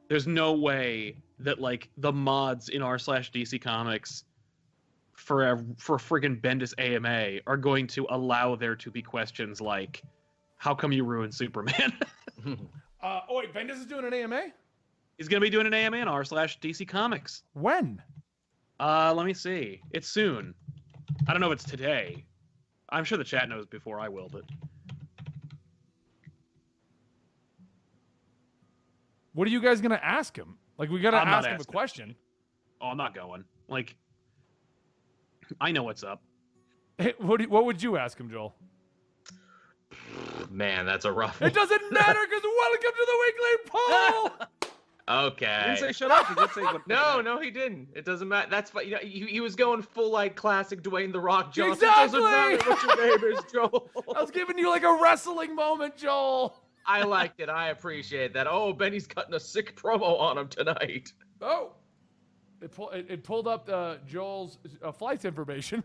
there's no way that like the mods in r/DC Comics for friggin' Bendis AMA are going to allow there to be questions like, how come you ruined Superman? Wait, Bendis is doing an AMA? He's going to be doing an AMA in r/DC Comics. When? Let me see. It's soon. I don't know if it's today. I'm sure the chat knows before I will, but... What are you guys going to ask him? Like, we got to ask him a question. Oh, I'm not going. Like, I know what's up. Hey, what would you ask him, Joel? Man, that's a rough one. It doesn't matter because welcome to the weekly poll! Okay. He didn't say shut up. He did say what. No, he didn't. It doesn't matter. That's fine. You know, he was going full like classic Dwayne the Rock Johnson. Exactly! It doesn't matter what your name is, Joel. I was giving you like a wrestling moment, Joel. I liked it. I appreciate that. Oh, Benny's cutting a sick promo on him tonight. Oh. It pulled up Joel's flights information.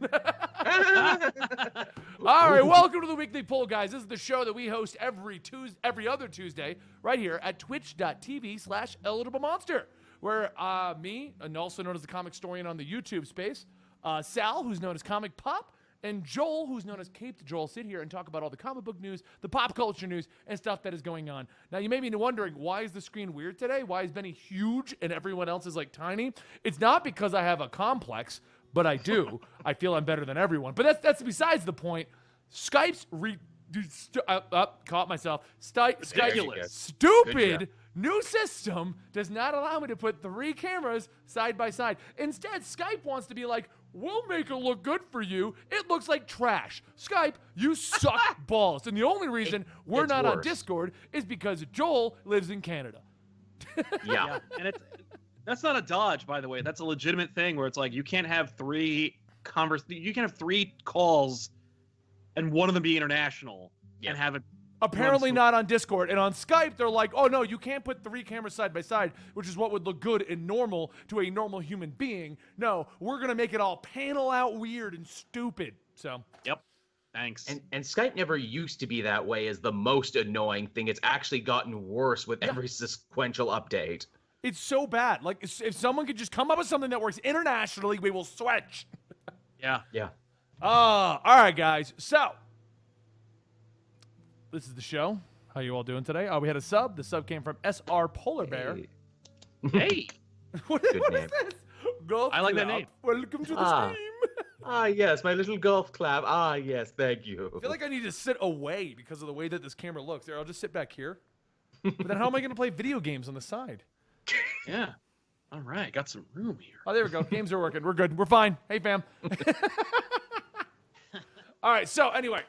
All right, welcome to the weekly poll, guys. This is the show that we host every other Tuesday right here at twitch.tv/eligible where me, and also known as the comic historian on the YouTube space, Sal, who's known as Comic Pop, and Joel, who's known as Caped Joel, sit here and talk about all the comic book news, the pop culture news, and stuff that is going on. Now, you may be wondering, why is the screen weird today? Why is Benny huge and everyone else is like tiny? It's not because I have a complex, but I do. I feel I'm better than everyone. But that's besides the point. Skype's caught myself. Skype's stupid new system does not allow me to put 3 cameras side by side. Instead, Skype wants to be like, we'll make it look good for you. It looks like trash. Skype, you suck balls. And the only reason we're not on Discord is because Joel lives in Canada. Yeah. And that's not a dodge, by the way. That's a legitimate thing where it's like you can't have 3 calls and one of them be international and have it. Apparently not on Discord. And on Skype, they're like, oh, no, you can't put 3 cameras side by side, which is what would look good and normal to a normal human being. No, we're going to make it all panel out weird and stupid. So, yep. Thanks. And Skype never used to be that way as the most annoying thing. It's actually gotten worse with every sequential update. It's so bad. Like, if someone could just come up with something that works internationally, we will switch. Yeah. All right, guys. So, this is the show. How you all doing today? We had a sub. The sub came from SR Polar Bear. Hey. What is this? Golf I like Club. that name. Welcome to the stream. Yes, my little golf clap. Yes, thank you. I feel like I need to sit away because of the way that this camera looks. There, I'll just sit back here. But then how am I going to play video games on the side? Yeah. All right. Got some room here. Oh, there we go. Games are working. We're good. We're fine. Hey, fam. All right. So, anyway,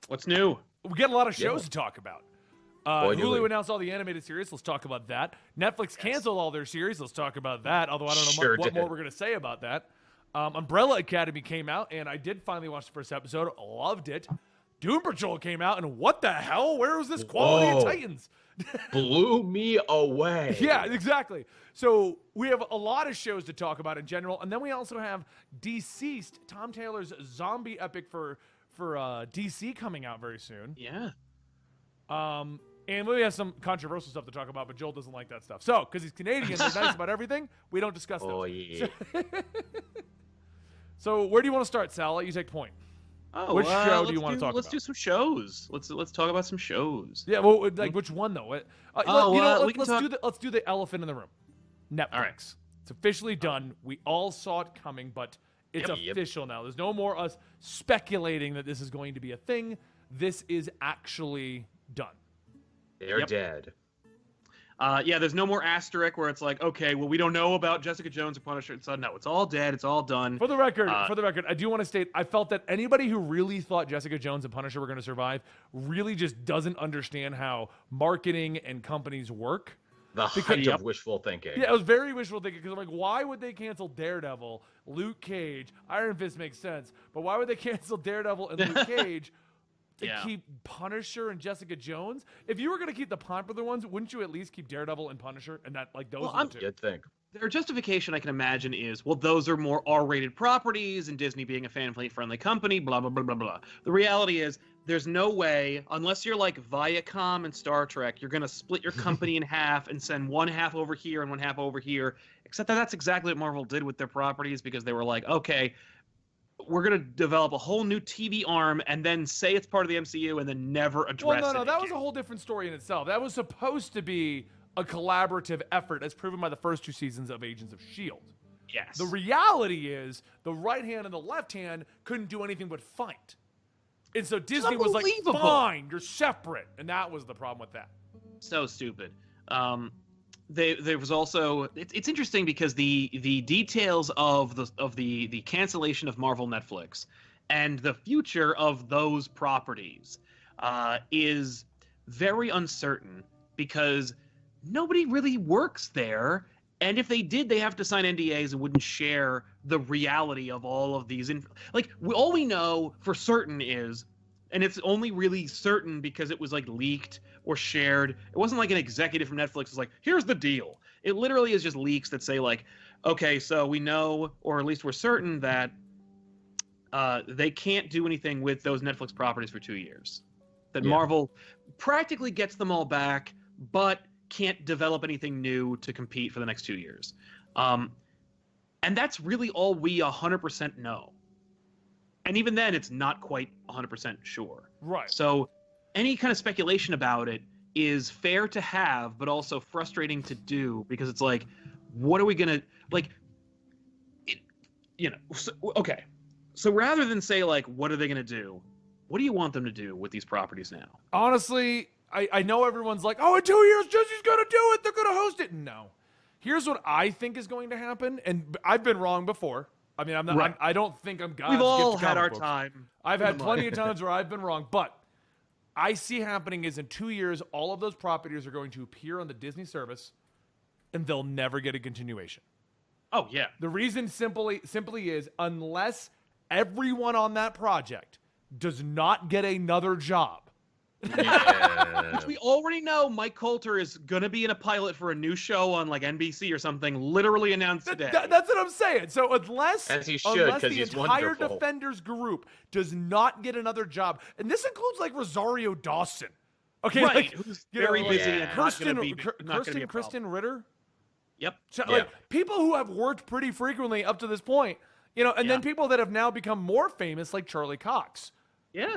what's new? we got a lot of shows to talk about. Hulu announced all the animated series. Let's talk about that. Netflix canceled all their series. Let's talk about that. Although I don't know what more we're going to say about that. Umbrella Academy came out, and I did finally watch the first episode. Loved it. Doom Patrol came out, and what the hell? Where was this quality of Titans? Blew me away. Yeah, exactly. So we have a lot of shows to talk about in general, and then we also have DCeased, Tom Taylor's zombie epic for DC coming out very soon. Yeah. And we have some controversial stuff to talk about, but Joel doesn't like that stuff. So, because he's Canadian, they're nice about everything, we don't discuss those. Oh, yeah. So where do you want to start, Sal? I'll let you take point. Which show do you want to talk about? Let's do some shows. Let's talk about some shows. Yeah, well, like which one though? Let's do the elephant in the room. Netflix. All right. It's officially done. We all saw it coming, but it's official now. There's no more us speculating that this is going to be a thing. This is actually done. They're dead. Yeah, there's no more asterisk where it's like, okay, well, we don't know about Jessica Jones or Punisher. No, it's all dead. It's all done. For the record, I do want to state, I felt that anybody who really thought Jessica Jones and Punisher were going to survive really just doesn't understand how marketing and companies work. The height of wishful thinking. Yeah, it was very wishful thinking because I'm like, why would they cancel Daredevil, Luke Cage? Iron Fist makes sense, but why would they cancel Daredevil and Luke Cage to keep Punisher and Jessica Jones? If you were going to keep the popular ones, wouldn't you at least keep Daredevil and Punisher and that like those? You'd think. their justification I can imagine is, well, those are more R-rated properties, and Disney being a family-friendly company, blah blah blah blah blah. The reality is, there's no way, unless you're like Viacom and Star Trek, you're gonna split your company in half and send one half over here and one half over here. Except that that's exactly what Marvel did with their properties, because they were like, okay, we're gonna develop a whole new TV arm and then say it's part of the MCU and then never address it. Well, no, that again. was a whole different story in itself. That was supposed to be a collaborative effort, as proven by the first 2 seasons of Agents of S.H.I.E.L.D. Yes. The reality is the right hand and the left hand couldn't do anything but fight. And so Disney was like, unbelievable. fine, you're separate. And that was the problem with that. So stupid. There was also it's interesting because the details of the cancellation of Marvel Netflix and the future of those properties is very uncertain, because nobody really works there, and if they did, they have to sign NDAs and wouldn't share the reality of all of these. All we know for certain is, and it's only really certain because it was like leaked or shared. It wasn't like an executive from Netflix was like, here's the deal. It literally is just leaks that say like, okay, so we know, or at least we're certain that they can't do anything with those Netflix properties for 2 years. That Marvel practically gets them all back, but can't develop anything new to compete for the next 2 years. And that's really all we 100% know. And even then, it's not quite 100% sure. Right. So any kind of speculation about it is fair to have, but also frustrating to do, because it's like, what are we going to, like, okay. So rather than say, like, what are they going to do? What do you want them to do with these properties now? Honestly, I know everyone's like, oh, in 2 years, Disney's going to do it. They're going to host it. No. Here's what I think is going to happen, and I've been wrong before. I mean, I'm not. Right. I don't think I'm God's We've all gift to had comic our books. time. I've had plenty of times where I've been wrong, but I see happening is in 2 years, all of those properties are going to appear on the Disney service, and they'll never get a continuation. Oh, yeah. The reason simply is, unless everyone on that project does not get another job. Which we already know Mike Coulter is going to be in a pilot for a new show on like NBC or something, literally announced today. That's what I'm saying. So unless As he should, 'cause the he's entire wonderful. Defenders group does not get another job, and this includes like Rosario Dawson. Okay, Right, like, who's you know, very like, busy Yeah. and not going to be Kristen a problem. Ritter. Yep. So, Yeah. like, people who have worked pretty frequently up to this point, and then people that have now become more famous, like Charlie Cox. Yeah.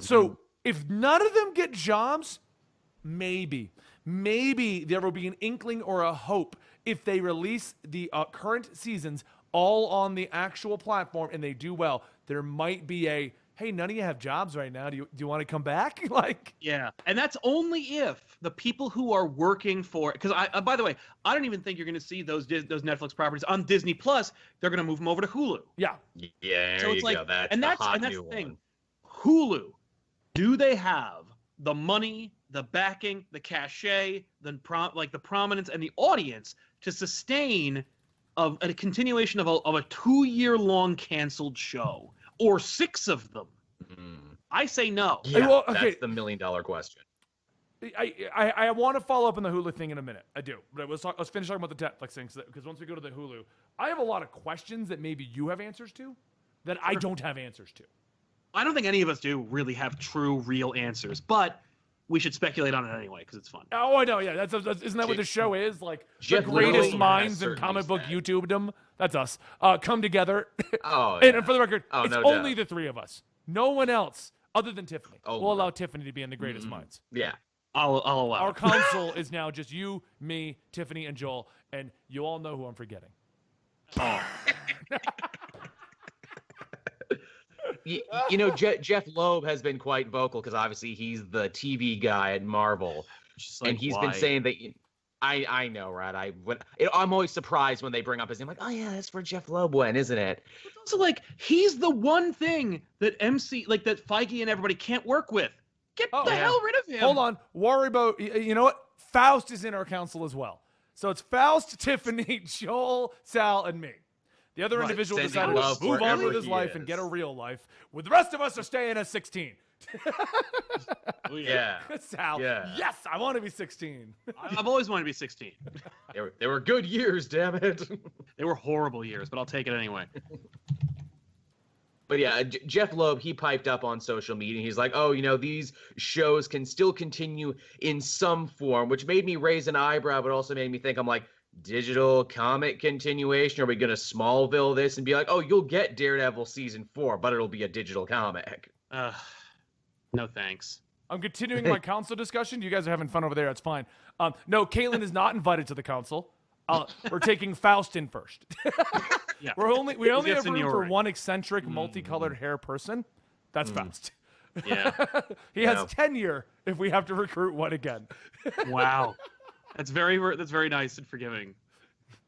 So if none of them get jobs, maybe there will be an inkling or a hope if they release the current seasons all on the actual platform and they do well. There might be a, hey, none of you have jobs right now. Do you want to come back? Like, Yeah, and that's only if the people who are working for, because by the way, I don't even think you're going to see those Netflix properties on Disney Plus. They're going to move them over to Hulu. yeah. Yeah, So there it's you like, go. That's and the that's hot and that's new the thing. one. Hulu, do they have the money, the backing, the cachet, the prominence, and the audience to sustain a continuation of a 2-year-long canceled show, or 6 of them? I say no. Yeah, Well, okay. that's the $1 million question. I want to follow up on the Hulu thing in a minute. I do. But let's finish talking about the Netflix thing, because once we go to the Hulu, I have a lot of questions that maybe you have answers to that I don't have answers to. I don't think any of us do really have true, real answers, but we should speculate on it anyway because it's fun. Oh, I know. Yeah, isn't that what the show is? Like, Jeff the greatest literally minds has in certainly comic book said. YouTubedom, that's us, come together. Oh, And yeah. for the record, Oh, it's no only doubt. the 3 of us. No one else, other than Tiffany. Oh, We'll no. allow Tiffany to be in the greatest minds. Yeah. I'll allow Our it. console is now just you, me, Tiffany, and Joel, and you all know who I'm forgetting. Oh. You know, Jeff Loeb has been quite vocal because obviously he's the TV guy at Marvel, Just like, and he's why? been saying that. I know, right? I'm always surprised when they bring up his name. Like, oh yeah, that's where Jeff Loeb went, isn't it? It's also like he's the one thing that that Feige and everybody can't work with. Get the hell rid of him. Hold on. Worry about, you know what? Faust is in our council as well. So it's Faust, Tiffany, Joel, Sal, and me. The other Right, individual sending decided to love move on wherever with his he life and is. get a real life. With the rest of us are staying at 16. Yeah. Sal, Yeah. yes, I want to be 16. I've always wanted to be 16. They were good years, damn it. They were horrible years, but I'll take it anyway. But yeah, Jeff Loeb, he piped up on social media. He's like, oh, these shows can still continue in some form, which made me raise an eyebrow, but also made me think, I'm like, digital comic continuation? Are we going to Smallville this and be like, oh, you'll get Daredevil season 4, but it'll be a digital comic? No thanks. I'm continuing my council discussion. You guys are having fun over there. That's fine. No, Caitlin is not invited to the council. We're taking Faust in first. Yeah. We only have room for seniority. one eccentric, multicolored hair person. That's Faust. Yeah. He has tenure if we have to recruit one again. Wow. That's very nice and forgiving.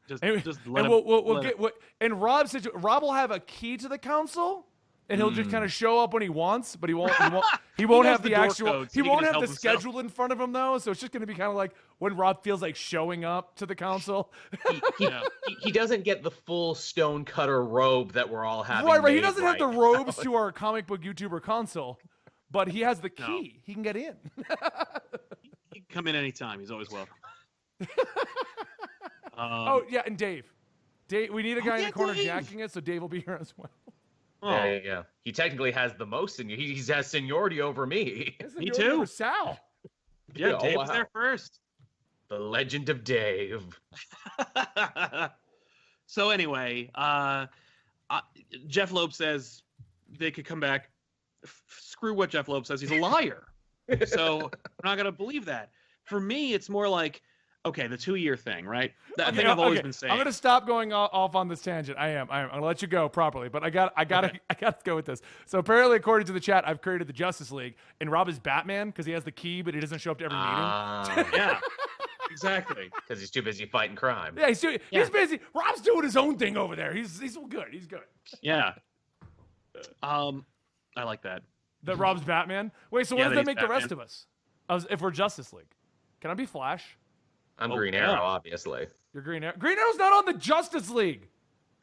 Just let and him, we'll get and Rob will have a key to the council. And he'll just kind of show up when he wants, but he won't have the actual. Codes, he won't have the himself. schedule in front of him though, so it's just going to be kind of like when Rob feels like showing up to the council. He doesn't get the full stonecutter robe that we're all having. Right. He doesn't have the robes to our comic book YouTuber console, but he has the key. No. He can get in. He can come in anytime. He's always welcome. Oh yeah, and Dave, we need a guy in the corner Dave. jacking it, so Dave will be here as well. There you go. He technically has the most seniority. He has seniority over me. Me too. For Sal. Yeah, Oh, Dave was wow. there first. The Legend of Dave. So anyway, Jeff Loeb says they could come back. Screw what Jeff Loeb says. He's a liar. So we're not going to believe that. For me, it's more like, okay, the 2-year thing, right? That thing I've always been saying. I'm gonna stop going off on this tangent. I am. I'm gonna let you go properly, but I gotta go with this. So apparently, according to the chat, I've created the Justice League, and Rob is Batman because he has the key, but he doesn't show up to every meeting. Yeah, exactly. Because he's too busy fighting crime. Yeah, he's busy. Rob's doing his own thing over there. He's good. He's good. Yeah. I like that. That Rob's Batman. Wait, so what Yeah, does that that he's make the rest of us? If we're Justice League, can I be Flash? I'm Oh, Green yeah. Arrow, obviously. You're Green Arrow. Green Arrow's not on the Justice League.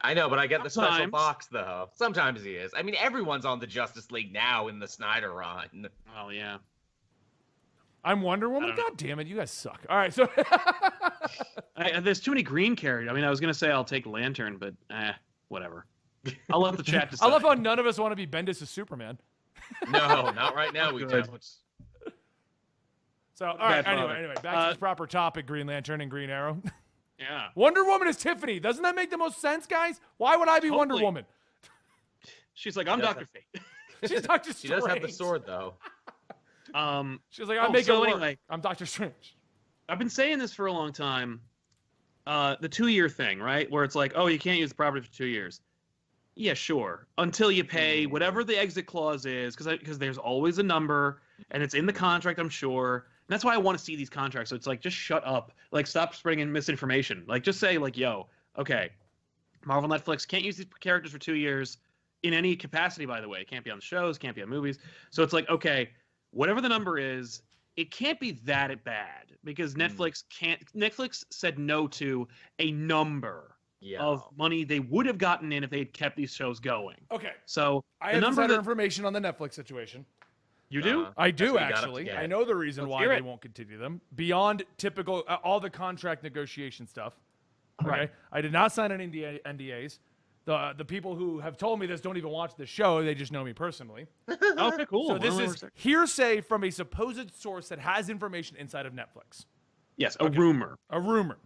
I know, but I get the special Sometimes. box, though. Sometimes he is. I mean, everyone's on the Justice League now in the Snyder run. Oh yeah. I'm Wonder Woman. God damn it, you guys suck. All right, so There's too many green characters. I mean, I was gonna say I'll take Lantern, but whatever. I'll let the chat decide. I love how none of us want to be Bendis as Superman. No, not right now. We Good. don't. So, all right, Bad father. anyway, back to the proper topic, Green Lantern and Green Arrow. Yeah. Wonder Woman is Tiffany. Doesn't that make the most sense, guys? Why would I be Wonder Totally. Woman? She's like, I'm Yes, Dr. Fate. She's Doctor She Strange. does have the sword, though. She's like, I'm Oh, making so it work. anyway. I'm Doctor Strange. I've been saying this for a long time. The 2-year thing, right? Where it's like, oh, you can't use the property for 2 years. Yeah, sure. Until you pay whatever the exit clause is, because there's always a number, and it's in the contract, I'm sure. And that's why I want to see these contracts. So it's like, just shut up. Like, stop spreading misinformation. Like, just say, like, yo, okay, Marvel, Netflix can't use these characters for 2 years in any capacity, by the way. It can't be on shows, can't be on movies. So it's like, okay, whatever the number is, it can't be that bad because Netflix said no to a number of money they would have gotten in if they had kept these shows going. Okay. So I the have number insider that information on the Netflix situation. you do, I do, what you got up to actually. get. I know the reason Let's why hear they it. won't continue them. Beyond typical, all the contract negotiation stuff. Okay? Right. I did not sign any NDAs. The people who have told me this don't even watch the show. They just know me personally. okay, cool. So this Well, is hearsay from a supposed source that has information inside of Netflix. yes, a rumor. A rumor.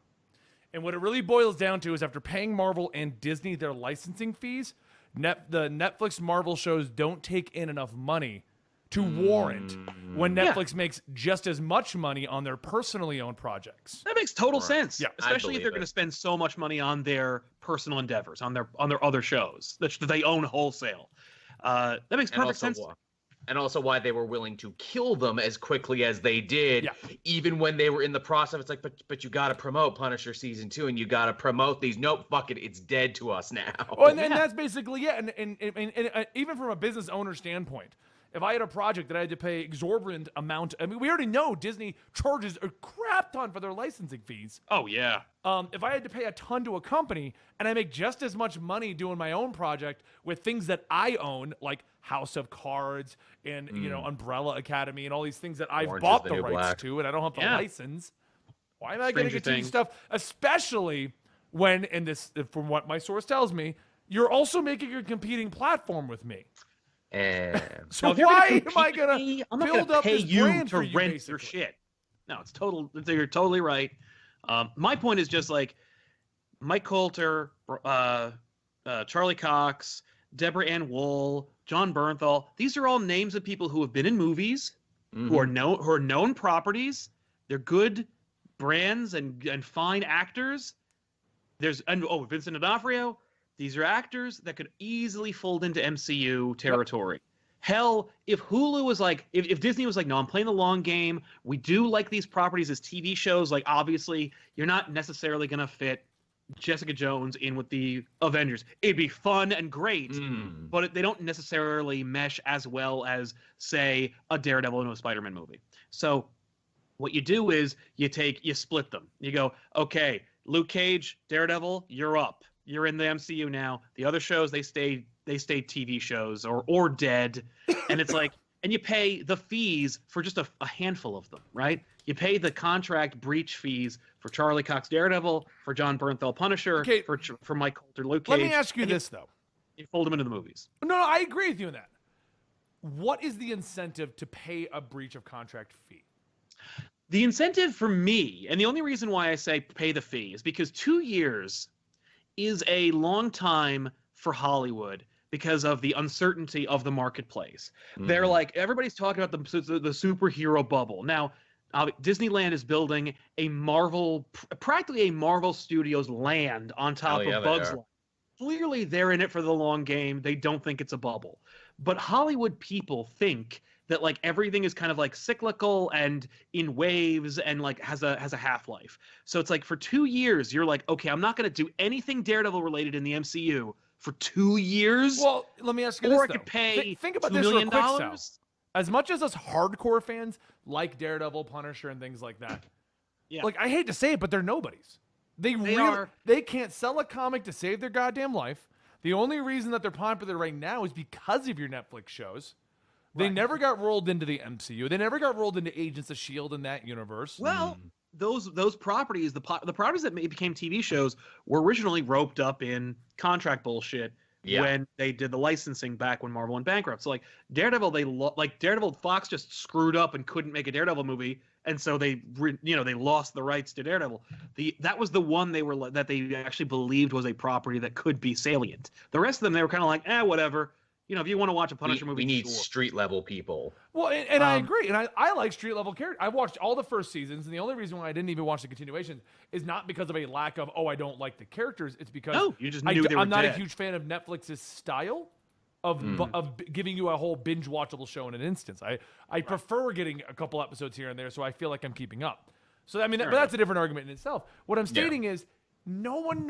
And what it really boils down to is after paying Marvel and Disney their licensing fees, the Netflix Marvel shows don't take in enough money to warrant when Netflix makes just as much money on their personally owned projects. That makes total sense. Yeah, especially I if believe they're it. going to spend so much money on their personal endeavors, on their other shows that they own wholesale. That makes perfect sense. And also why they were willing to kill them as quickly as they did, even when they were in the process. It's like, but you got to promote Punisher season 2, and you got to promote these. Nope, fuck it, it's dead to us now. Oh, and then that's basically and even from a business owner standpoint, if I had a project that I had to pay exorbitant amount, I mean, we already know Disney charges a crap ton for their licensing fees. Oh yeah. If I had to pay a ton to a company and I make just as much money doing my own project with things that I own, like House of Cards and Umbrella Academy and all these things that I've Orange is bought the the New rights Black. to, and I don't have the license. Why am I Stranger getting into Things. stuff, especially when, and this, from what my source tells me, you're also making a competing platform with me. And So Now, if you're gonna why am compete I with gonna me, I'm not build gonna up pay this you brand to for you, rent basically? your shit. No, it's total. You're totally right. My point is just like Mike Coulter, Charlie Cox, Deborah Ann Wool, John Bernthal. These are all names of people who have been in movies, who are known properties. They're good brands and fine actors. Vincent D'Onofrio. These are actors that could easily fold into MCU territory. Yep. Hell, if Hulu was like, if Disney was like, no, I'm playing the long game. We do like these properties as TV shows. Like, obviously, you're not necessarily going to fit Jessica Jones in with the Avengers. It'd be fun and great, but they don't necessarily mesh as well as, say, a Daredevil into a Spider-Man movie. So what you do is you split them. You go, okay, Luke Cage, Daredevil, you're up. You're in the MCU now. The other shows, they stay TV shows or dead. And it's like, and you pay the fees for just a handful of them, right? You pay the contract breach fees for Charlie Cox Daredevil, for John Bernthal Punisher, for Mike Coulter Luke Cage. Let me ask you this, though. You fold them into the movies. No, I agree with you on that. What is the incentive to pay a breach of contract fee? The incentive for me, and the only reason why I say pay the fee, is because 2 years is a long time for Hollywood because of the uncertainty of the marketplace. They're like, everybody's talking about the superhero bubble. Now, Disneyland is building practically a Marvel Studios land on top of Bugs Life. Clearly, they're in it for the long game. They don't think it's a bubble. But Hollywood people think that like everything is kind of like cyclical and in waves and like has a half-life. So it's like for 2 years, you're like, okay, I'm not going to do anything Daredevil related in the MCU for 2 years. Well, let me ask you this, or I could pay think about $2 this million. real quick, Sal. As much as us hardcore fans like Daredevil, Punisher, and things like that, like I hate to say it, but they're nobodies. They can't sell a comic to save their goddamn life. The only reason that they're popular right now is because of your Netflix shows. They never got rolled into the MCU. They never got rolled into Agents of S.H.I.E.L.D. in that universe. Well, those properties, the properties that became TV shows were originally roped up in contract bullshit when they did the licensing back when Marvel went bankrupt. So like Daredevil, Fox just screwed up and couldn't make a Daredevil movie, and so they lost the rights to Daredevil. That was the one that they actually believed was a property that could be salient. The rest of them, they were kind of like, whatever. You know, if you want to watch a Punisher movie, we need street level people. Well, and I agree, and I like street level characters. I watched all the first seasons, and the only reason why I didn't even watch the continuation is not because of a lack of I don't like the characters. It's because you just knew they were I'm not dead. a huge fan of Netflix's style of giving you a whole binge watchable show in an instance. I prefer getting a couple episodes here and there, so I feel like I'm keeping up. So I mean, but that's a different argument in itself. What I'm stating is, no one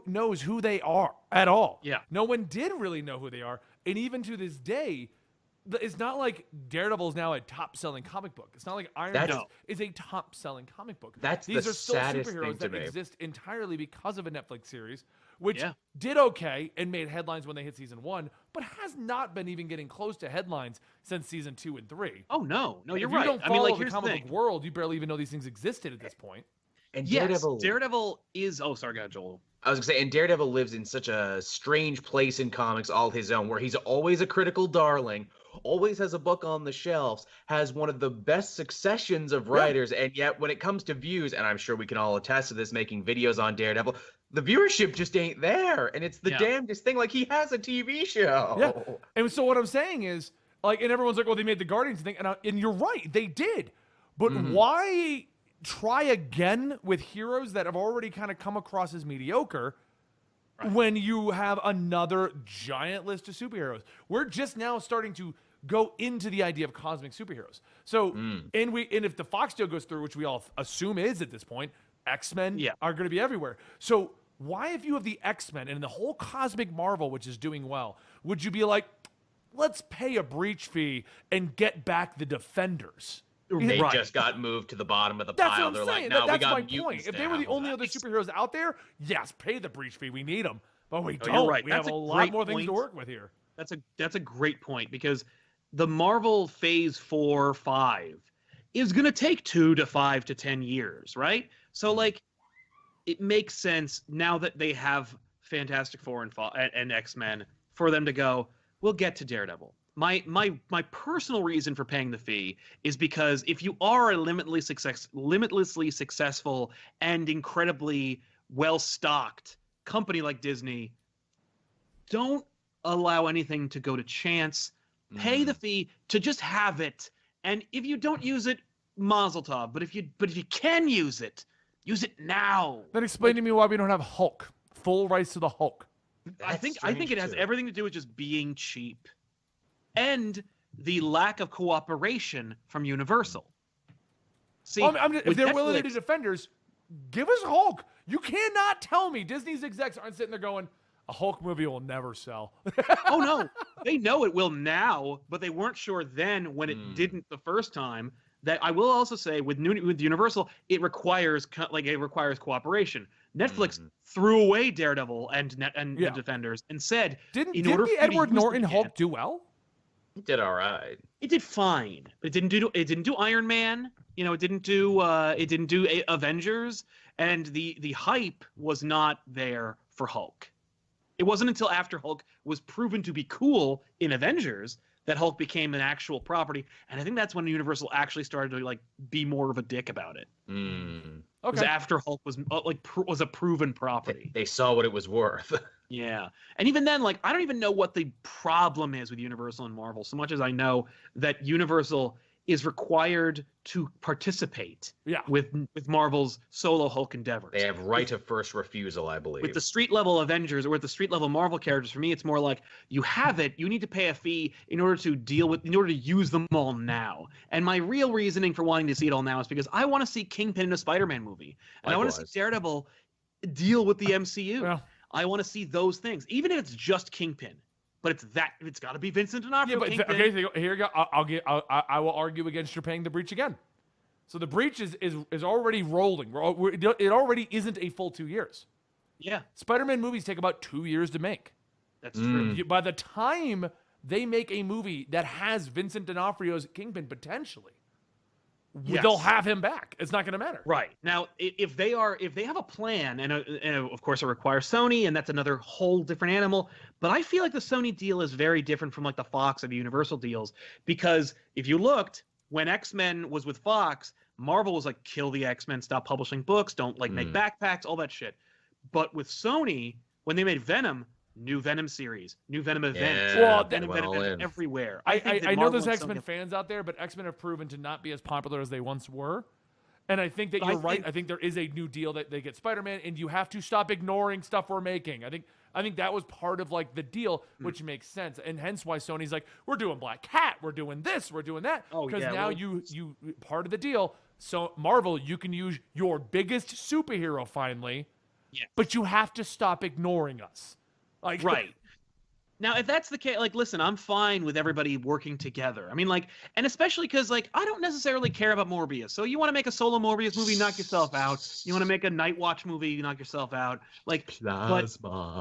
knows who they are at all. Yeah, no one did really know who they are. And even to this day, it's not like Daredevil is now a top-selling comic book. It's not like Iron Fist is a top-selling comic book. These are still superheroes that exist entirely because of a Netflix series, which did okay and made headlines when they hit season 1, but has not been even getting close to headlines since season 2 and 3. Oh, no, you're right. If you don't follow the comic book world, you barely even know these things existed at this point. And Daredevil is... Oh, sorry, go ahead, Joel. I was going to say, and Daredevil lives in such a strange place in comics all his own, where he's always a critical darling, always has a book on the shelves, has one of the best successions of writers, and yet when it comes to views, and I'm sure we can all attest to this making videos on Daredevil, the viewership just ain't there, and it's the damnedest thing. Like, he has a TV show. Yeah, and so what I'm saying is, like, and everyone's like, well, they made the Guardians thing, and you're right, they did, but why try again with heroes that have already kind of come across as mediocre when you have another giant list of superheroes? We're just now starting to go into the idea of cosmic superheroes. So, and if the Fox deal goes through, which we all assume is at this point, X-Men are going to be everywhere. So why, if you have the X-Men and the whole cosmic Marvel, which is doing well, would you be like, let's pay a breach fee and get back the Defenders? They just got moved to the bottom of the pile. They're like, no, we got mutants. If they were the only other superheroes out there, yes, pay the breach fee. We need them, but we don't. You're right. We have a lot more things to work with here. That's a great point, because the Marvel Phase 4, 5 is going to take 2 to 5 to 10 years, right? So like, it makes sense now that they have Fantastic Four and X-Men for them to go, we'll get to Daredevil. My personal reason for paying the fee is because if you are a limitlessly successful and incredibly well-stocked company like Disney, don't allow anything to go to chance. Pay the fee to just have it. And if you don't use it, mazel tov. But if you can use it now. Then explain to me why we don't have Hulk. Full rights to the Hulk. I think it has everything to do with just being cheap. And the lack of cooperation from Universal. See, if they're willing to do Defenders, give us Hulk. You cannot tell me Disney's execs aren't sitting there going, a Hulk movie will never sell. Oh, no. They know it will now, but they weren't sure then when it didn't the first time. That I will also say with Universal, it requires cooperation. Netflix threw away Daredevil and the Defenders and said, didn't the Edward Norton Hulk do well? It did all right. It did fine, but it didn't do Iron Man. It didn't do Avengers, and the hype was not there for Hulk. It wasn't until after Hulk was proven to be cool in Avengers that Hulk became an actual property, and I think that's when Universal actually started to be more of a dick about it. Okay. It was after Hulk was was a proven property. They saw what it was worth. Yeah, and even then, I don't even know what the problem is with Universal and Marvel, so much as I know that Universal is required to participate with Marvel's solo Hulk endeavors. They have right of first refusal, I believe. With the street level Avengers or with the street level Marvel characters, for me, it's more like you have it, you need to pay a fee in order to use them all now. And my real reasoning for wanting to see it all now is because I want to see Kingpin in a Spider-Man movie, and I want to see Daredevil deal with the MCU. Yeah. I want to see those things, even if it's just Kingpin. But it's got to be Vincent D'Onofrio. Yeah, but okay, here you go. I will argue against your paying the breach again. So the breach is already rolling. It already isn't a full 2 years. Yeah. Spider-Man movies take about 2 years to make. That's true. By the time they make a movie that has Vincent D'Onofrio's Kingpin potentially, they'll have him back. It's not going to matter. Right. Now, if they have a plan, and of course it requires Sony, and that's another whole different animal, but I feel like the Sony deal is very different from the Fox or the Universal deals, because if you looked, when X-Men was with Fox, Marvel was like, kill the X-Men, stop publishing books, don't make backpacks, all that shit. But with Sony, when they made Venom, new Venom series, new Venom events, Venom everywhere. I know there's X-Men fans out there, but X-Men have proven to not be as popular as they once were. And I think that you're right. I think there is a new deal that they get Spider-Man, and you have to stop ignoring stuff we're making. I think that was part of the deal, which makes sense, and hence why Sony's like, we're doing Black Cat, we're doing this, we're doing that, because now you part of the deal. So Marvel, you can use your biggest superhero finally, but you have to stop ignoring us. Right. Now, if that's the case, listen, I'm fine with everybody working together. I mean, and especially because, I don't necessarily care about Morbius. So you want to make a solo Morbius movie, knock yourself out. You want to make a Night Watch movie, knock yourself out. But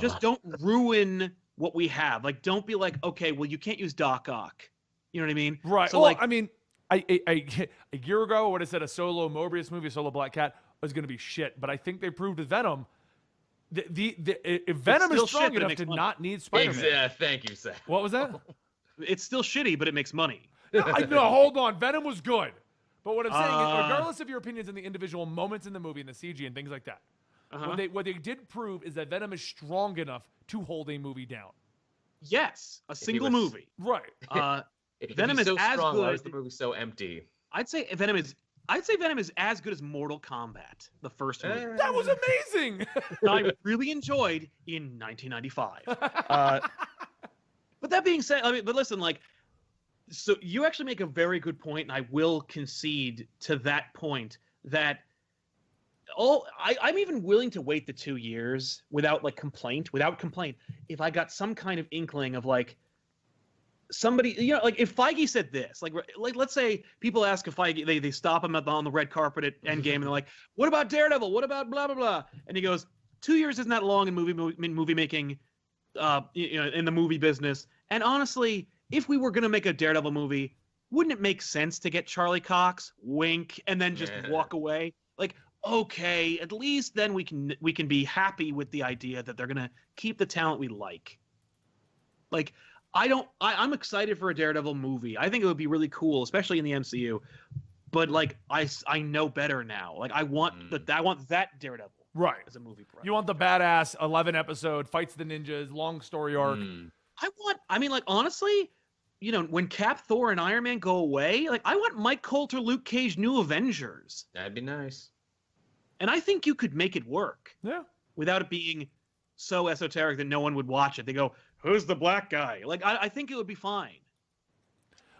just don't ruin what we have. Don't be okay, well, you can't use Doc Ock. You know what I mean? Right. So, I mean, a year ago, I would have said a solo Morbius movie, a solo Black Cat was going to be shit. But I think they proved with Venom. If Venom is strong enough to not need Spider-Man. Yeah, thank you, Seth. What was that? It's still shitty, but it makes money. No, hold on. Venom was good. But what I'm saying is, regardless of your opinions on the individual moments in the movie and the CG and things like that, what they did prove is that Venom is strong enough to hold a movie down. Yes, a single movie. Right. Venom is so as strong, good. Why is the movie so empty? I'd say Venom is as good as Mortal Kombat, the first movie. That was amazing. I really enjoyed in 1995. But that being said, but listen, so you actually make a very good point, and I will concede to that point that I'm even willing to wait the 2 years without complaint, if I got some kind of inkling of somebody, if Feige said this, let's say people ask if Feige, they stop him on the red carpet at Endgame, and they're like, what about Daredevil? What about blah, blah, blah? And he goes, 2 years isn't that long in movie making, in the movie business. And honestly, if we were going to make a Daredevil movie, wouldn't it make sense to get Charlie Cox, wink, and then just walk away? okay, at least then we can be happy with the idea that they're gonna keep the talent we like. Like, I'm excited for a Daredevil movie. I think it would be really cool, especially in the MCU. But like, I know better now. Like, I want that Daredevil Right. as a movie project. You want the badass 11 episode fights the ninjas, long story arc. I mean, like, honestly, when Cap, Thor, and Iron Man go away, like, I want Mike Coulter, Luke Cage, New Avengers. That'd be nice. And I think you could make it work. Yeah. Without it being so esoteric that no one would watch it. They go, who's the black guy? Like, I think it would be fine.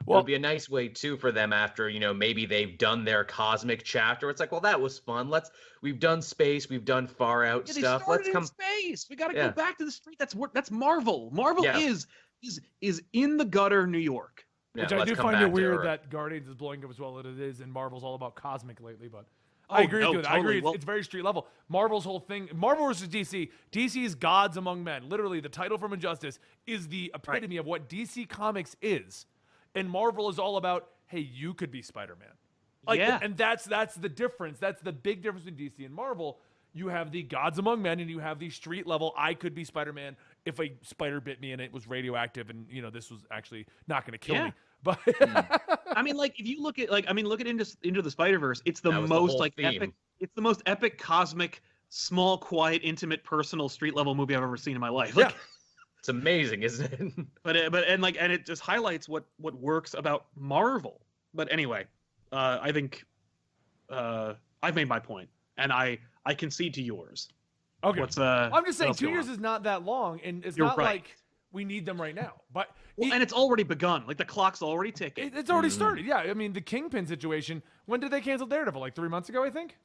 Well, it would be a nice way too for them after, maybe they've done their cosmic chapter. It's like, well, that was fun. We've done space, we've done far out stuff. Let's come in space. We got to go back to the street. That's Marvel. Marvel is in the gutter, New York. Yeah, which I do find it weird that Guardians is blowing up as well as it is, and Marvel's all about cosmic lately. But I agree with you. Totally. I agree. It's very street level. Marvel's whole thing, Marvel versus DC. DC's gods among men. Literally, the title from Injustice is the epitome of what DC Comics is. And Marvel is all about, hey, you could be Spider-Man. And that's the difference. That's the big difference between DC and Marvel. You have the gods among men, and you have the street level, I could be Spider-Man if a spider bit me and it was radioactive, and this was actually not going to kill me. But I mean, like, if you look at Into the Spider-Verse, it's the most epic. It's the most epic, cosmic, small, quiet, intimate, personal street level movie I've ever seen in my life. Like, it's amazing, isn't it? But it just highlights what works about Marvel. But anyway, I think I've made my point, and I concede to yours. Okay. I'm just saying 2 years is not that long, and it's not like we need them right now. But and it's already begun. Like, the clock's already ticking. It's already started. Yeah, I mean, the Kingpin situation. When did they cancel Daredevil? Like 3 months ago, I think.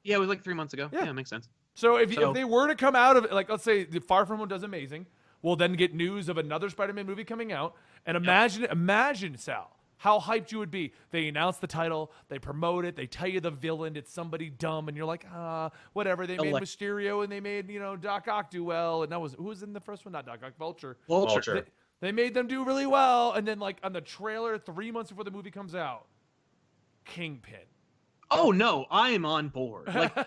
Yeah, it was like 3 months ago. Yeah, it makes sense. So if they were to come out of it, like, let's say the Far From Home does amazing. We'll then get news of another Spider-Man movie coming out. And imagine, Sal, how hyped you would be. They announce the title, they promote it, they tell you the villain, it's somebody dumb, and you're like, whatever. They made Mysterio, and they made, Doc Ock do well. And who was in the first one? Not Doc Ock, Vulture. They made them do really well. And then, like, on the trailer, 3 months before the movie comes out, Kingpin. Oh no, I am on board. Like,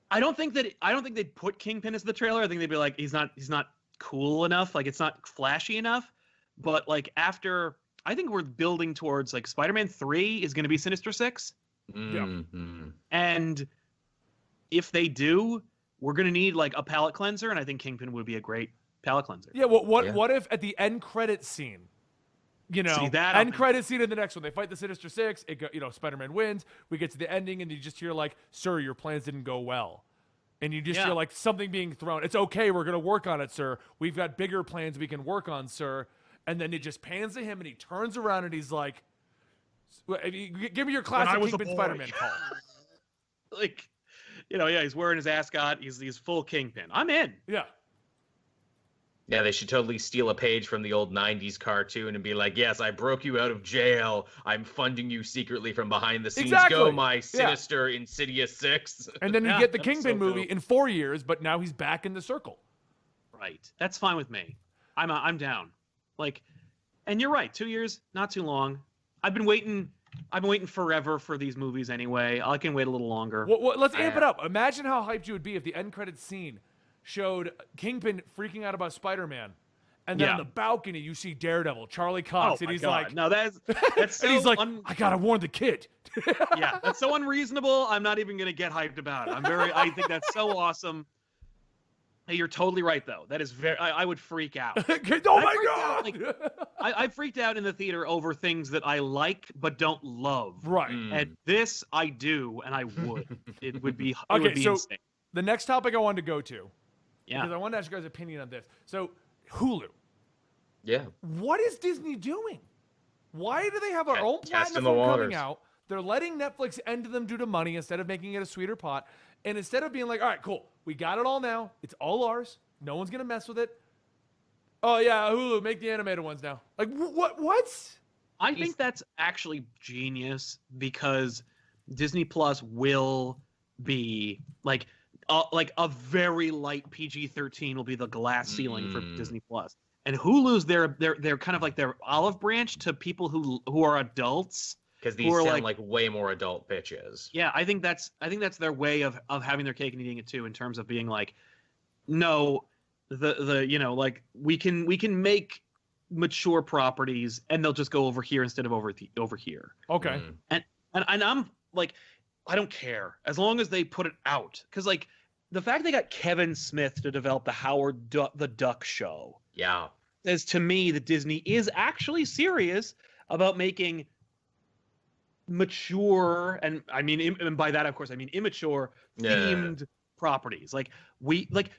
I don't think they'd put Kingpin as the trailer. I think they'd be like, he's not cool enough, like, it's not flashy enough. But like, after, I think we're building towards, like, Spider-Man 3 is going to be Sinister Six. And if they do, we're going to need, like, a palate cleanser, and I think Kingpin would be a great palate cleanser. What if at the end credit scene, end credit scene in the next one, they fight the Sinister Six, Spider-Man wins, we get to the ending, and you just hear, like, sir, your plans didn't go well. And you just hear, like, something being thrown. It's okay. We're going to work on it, sir. We've got bigger plans we can work on, sir. And then it just pans to him, and he turns around, and he's like, give me your classic Kingpin Spider-Man call. Like, he's wearing his ascot. He's full Kingpin. I'm in. Yeah. Yeah, they should totally steal a page from the old 90s cartoon and be like, yes, I broke you out of jail. I'm funding you secretly from behind the scenes. Exactly. Go, my sinister Insidious Six. And then you get the Kingpin movie in 4 years, but now he's back in the circle. Right. That's fine with me. I'm down. Like, and you're right. 2 years, not too long. I've been waiting forever for these movies anyway. I can wait a little longer. Well, let's amp it up. Imagine how hyped you would be if the end credits scene showed Kingpin freaking out about Spider-Man, and then on the balcony you see Daredevil, Charlie Cox, and he's like, "No, that's so and he's like, I gotta warn the kid." Yeah, that's so unreasonable. I'm not even gonna get hyped about it. I think that's so awesome. Hey, you're totally right, though. That is very. I would freak out. Oh my god! Like, I freaked out in the theater over things that I like but don't love. Right. And this I do, and I would. It would be. Okay, would be so insane. The next topic I wanted to go to. Yeah. Because I wanted to ask you guys' opinion on this. So, Hulu. Yeah. What is Disney doing? Why do they have their own platform coming out? They're letting Netflix end them due to money instead of making it a sweeter pot. And instead of being like, all right, cool, we got it all now. It's all ours. No one's going to mess with it. Oh, yeah, Hulu, make the animated ones now. Like, what? I think that's actually genius because Disney Plus will be like a very light PG-13 will be the glass ceiling for Disney Plus, and Hulu's they're kind of like their olive branch to people who are adults Because these who are sound like way more adult pitches. Yeah, I think that's their way of having their cake and eating it too, in terms of being like, no, the you know, like we can make mature properties and they'll just go over here instead of over here. Okay. And I'm like, I don't care as long as they put it out, because like the fact they got Kevin Smith to develop the the Duck show, Yeah, says to me that Disney is actually serious about making mature, and I mean, and by that of course I mean immature, themed properties. Like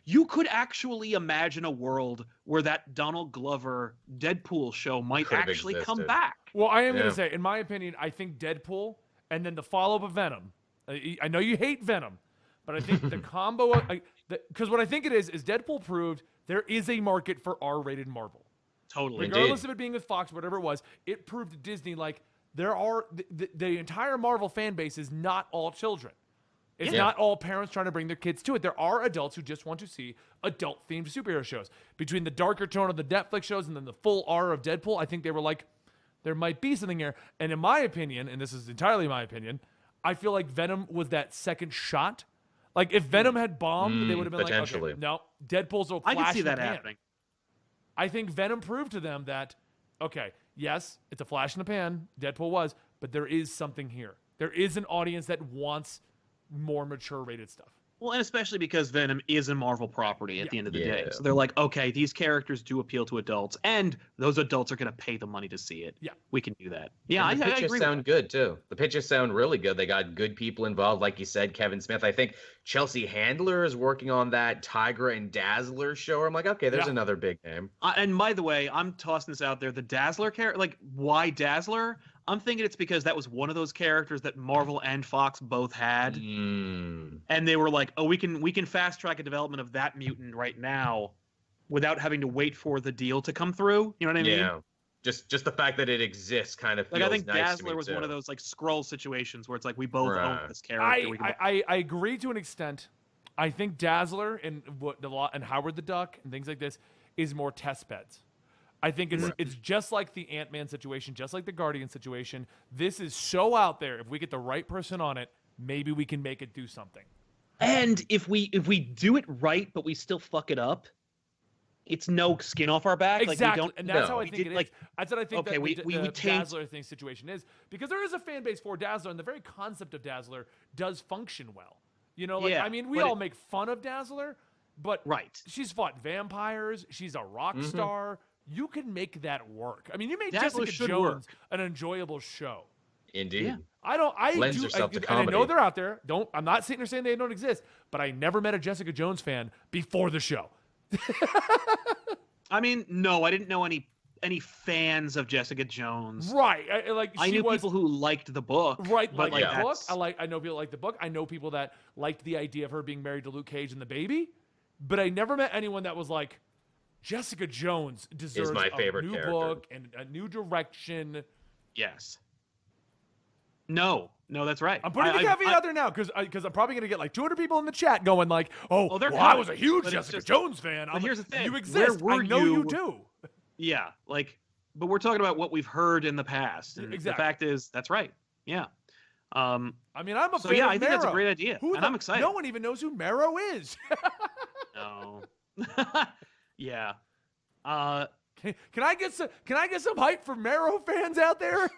you could actually imagine a world where that Donald Glover Deadpool show might Could have actually come existed. back. Well, I am going to say, in my opinion, I think Deadpool and then the follow-up of Venom. I know you hate Venom, but I think the combo, because what I think it is Deadpool proved there is a market for R-rated Marvel. Totally. Regardless of it being with Fox, whatever it was, it proved to Disney like there are the entire Marvel fan base is not all children. It's not all parents trying to bring their kids to it. There are adults who just want to see adult-themed superhero shows. Between the darker tone of the Netflix shows and then the full R of Deadpool, I think they were like, there might be something here. And in my opinion, and this is entirely my opinion, I feel like Venom was that second shot. Like if Venom had bombed, they would have been like, okay, no, Deadpool's a flash I can see in that the pan. happening. I think Venom proved to them that, okay, yes, it's a flash in the pan, Deadpool was, but there is something here. There is an audience that wants more mature rated stuff. Well, and especially because Venom is a Marvel property at the end of the day. Yeah. So they're like, okay, these characters do appeal to adults, and those adults are going to pay the money to see it. Yeah. We can do that. Yeah, And the I pitches agree. sound good too. The pitches sound really good. They got good people involved, like you said, Kevin Smith. I think Chelsea Handler is working on that Tigra and Dazzler show. I'm like, okay, there's another big name. And by the way, I'm tossing this out there. The Dazzler character, like, why Dazzler? I'm thinking it's because that was one of those characters that Marvel and Fox both had. And they were like, oh, we can fast track a development of that mutant right now without having to wait for the deal to come through. You know what I mean? Yeah. Just the fact that it exists kind of feels Like, I think nice to Dazzler me, was too. one of those like Skrull situations where it's like we both own Right. this character. I agree to an extent. I think Dazzler and and Howard the Duck and things like this is more test beds. I think it's just like the Ant-Man situation, just like the Guardian situation. This is so out there. If we get the right person on it, maybe we can make it do something. And if we do it right, but we still fuck it up, it's no skin off our back. Exactly, Like, we don't, and that's how I we think did, it is. like, That's what I think okay, that we the taint- Dazzler thing situation is, because there is a fan base for Dazzler, and the very concept of Dazzler does function well. You know, like Yeah, I mean, we but all make fun of Dazzler, but Right. she's fought vampires. She's a rock star. You can make that work. I mean, you made Dazzler Jessica should Jones work. an enjoyable show. Indeed. Yeah. Lends do, yourself to and I know comedy. they're out there. I'm not sitting there saying they don't exist, but I never met a Jessica Jones fan before the show. I mean, no, I didn't know any fans of Jessica Jones. Right. I knew people who liked the book. Right, but like like the book. that's- I know people like the book. I know people that liked the idea of her being married to Luke Cage and the baby, but I never met anyone that was like, Jessica Jones deserves my favorite a new character. book and a new direction. Yes. No, that's right. I'm putting the caveat out there now because I'm probably going to get like 200 people in the chat going like, oh, they're well, I coming, was a huge but it's Jessica just- Jones fan. but here's the thing, You where exist. were I know you you- do. Yeah, like, but we're talking about what we've heard in the past. And Exactly. The fact is, that's right. Yeah. I mean, I'm a So fan yeah, of I think that's a Marrow. great idea, and I'm excited. No one even knows who Marrow is. No. Yeah. Can I get some hype for Marrow fans out there?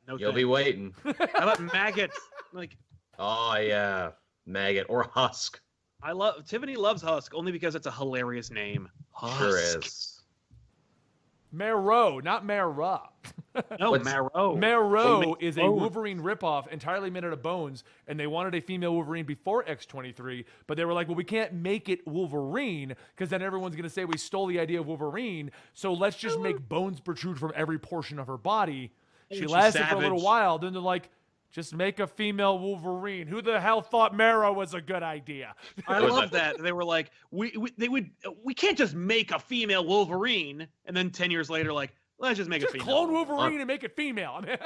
No. You'll be thanks. waiting. How about maggots? Like, Oh, yeah. Maggot or Husk. Tiffany loves Husk only because it's a hilarious name. Husk. Sure is. Marrow, not Mara. No, What's- Marrow. Marrow is a Oh. Wolverine ripoff entirely made out of bones, and they wanted a female Wolverine before X-23, but they were like, well, we can't make it Wolverine because then everyone's going to say we stole the idea of Wolverine, so let's just make bones protrude from every portion of her body. She she's lasted for a little savage. while, then they're like, just make a female Wolverine. Who the hell thought Marrow was a good idea? I Was love that- that. They were like, we can't just make a female Wolverine, and then 10 years later, like, let's just make Just a female. clone Wolverine and make it female. I mean,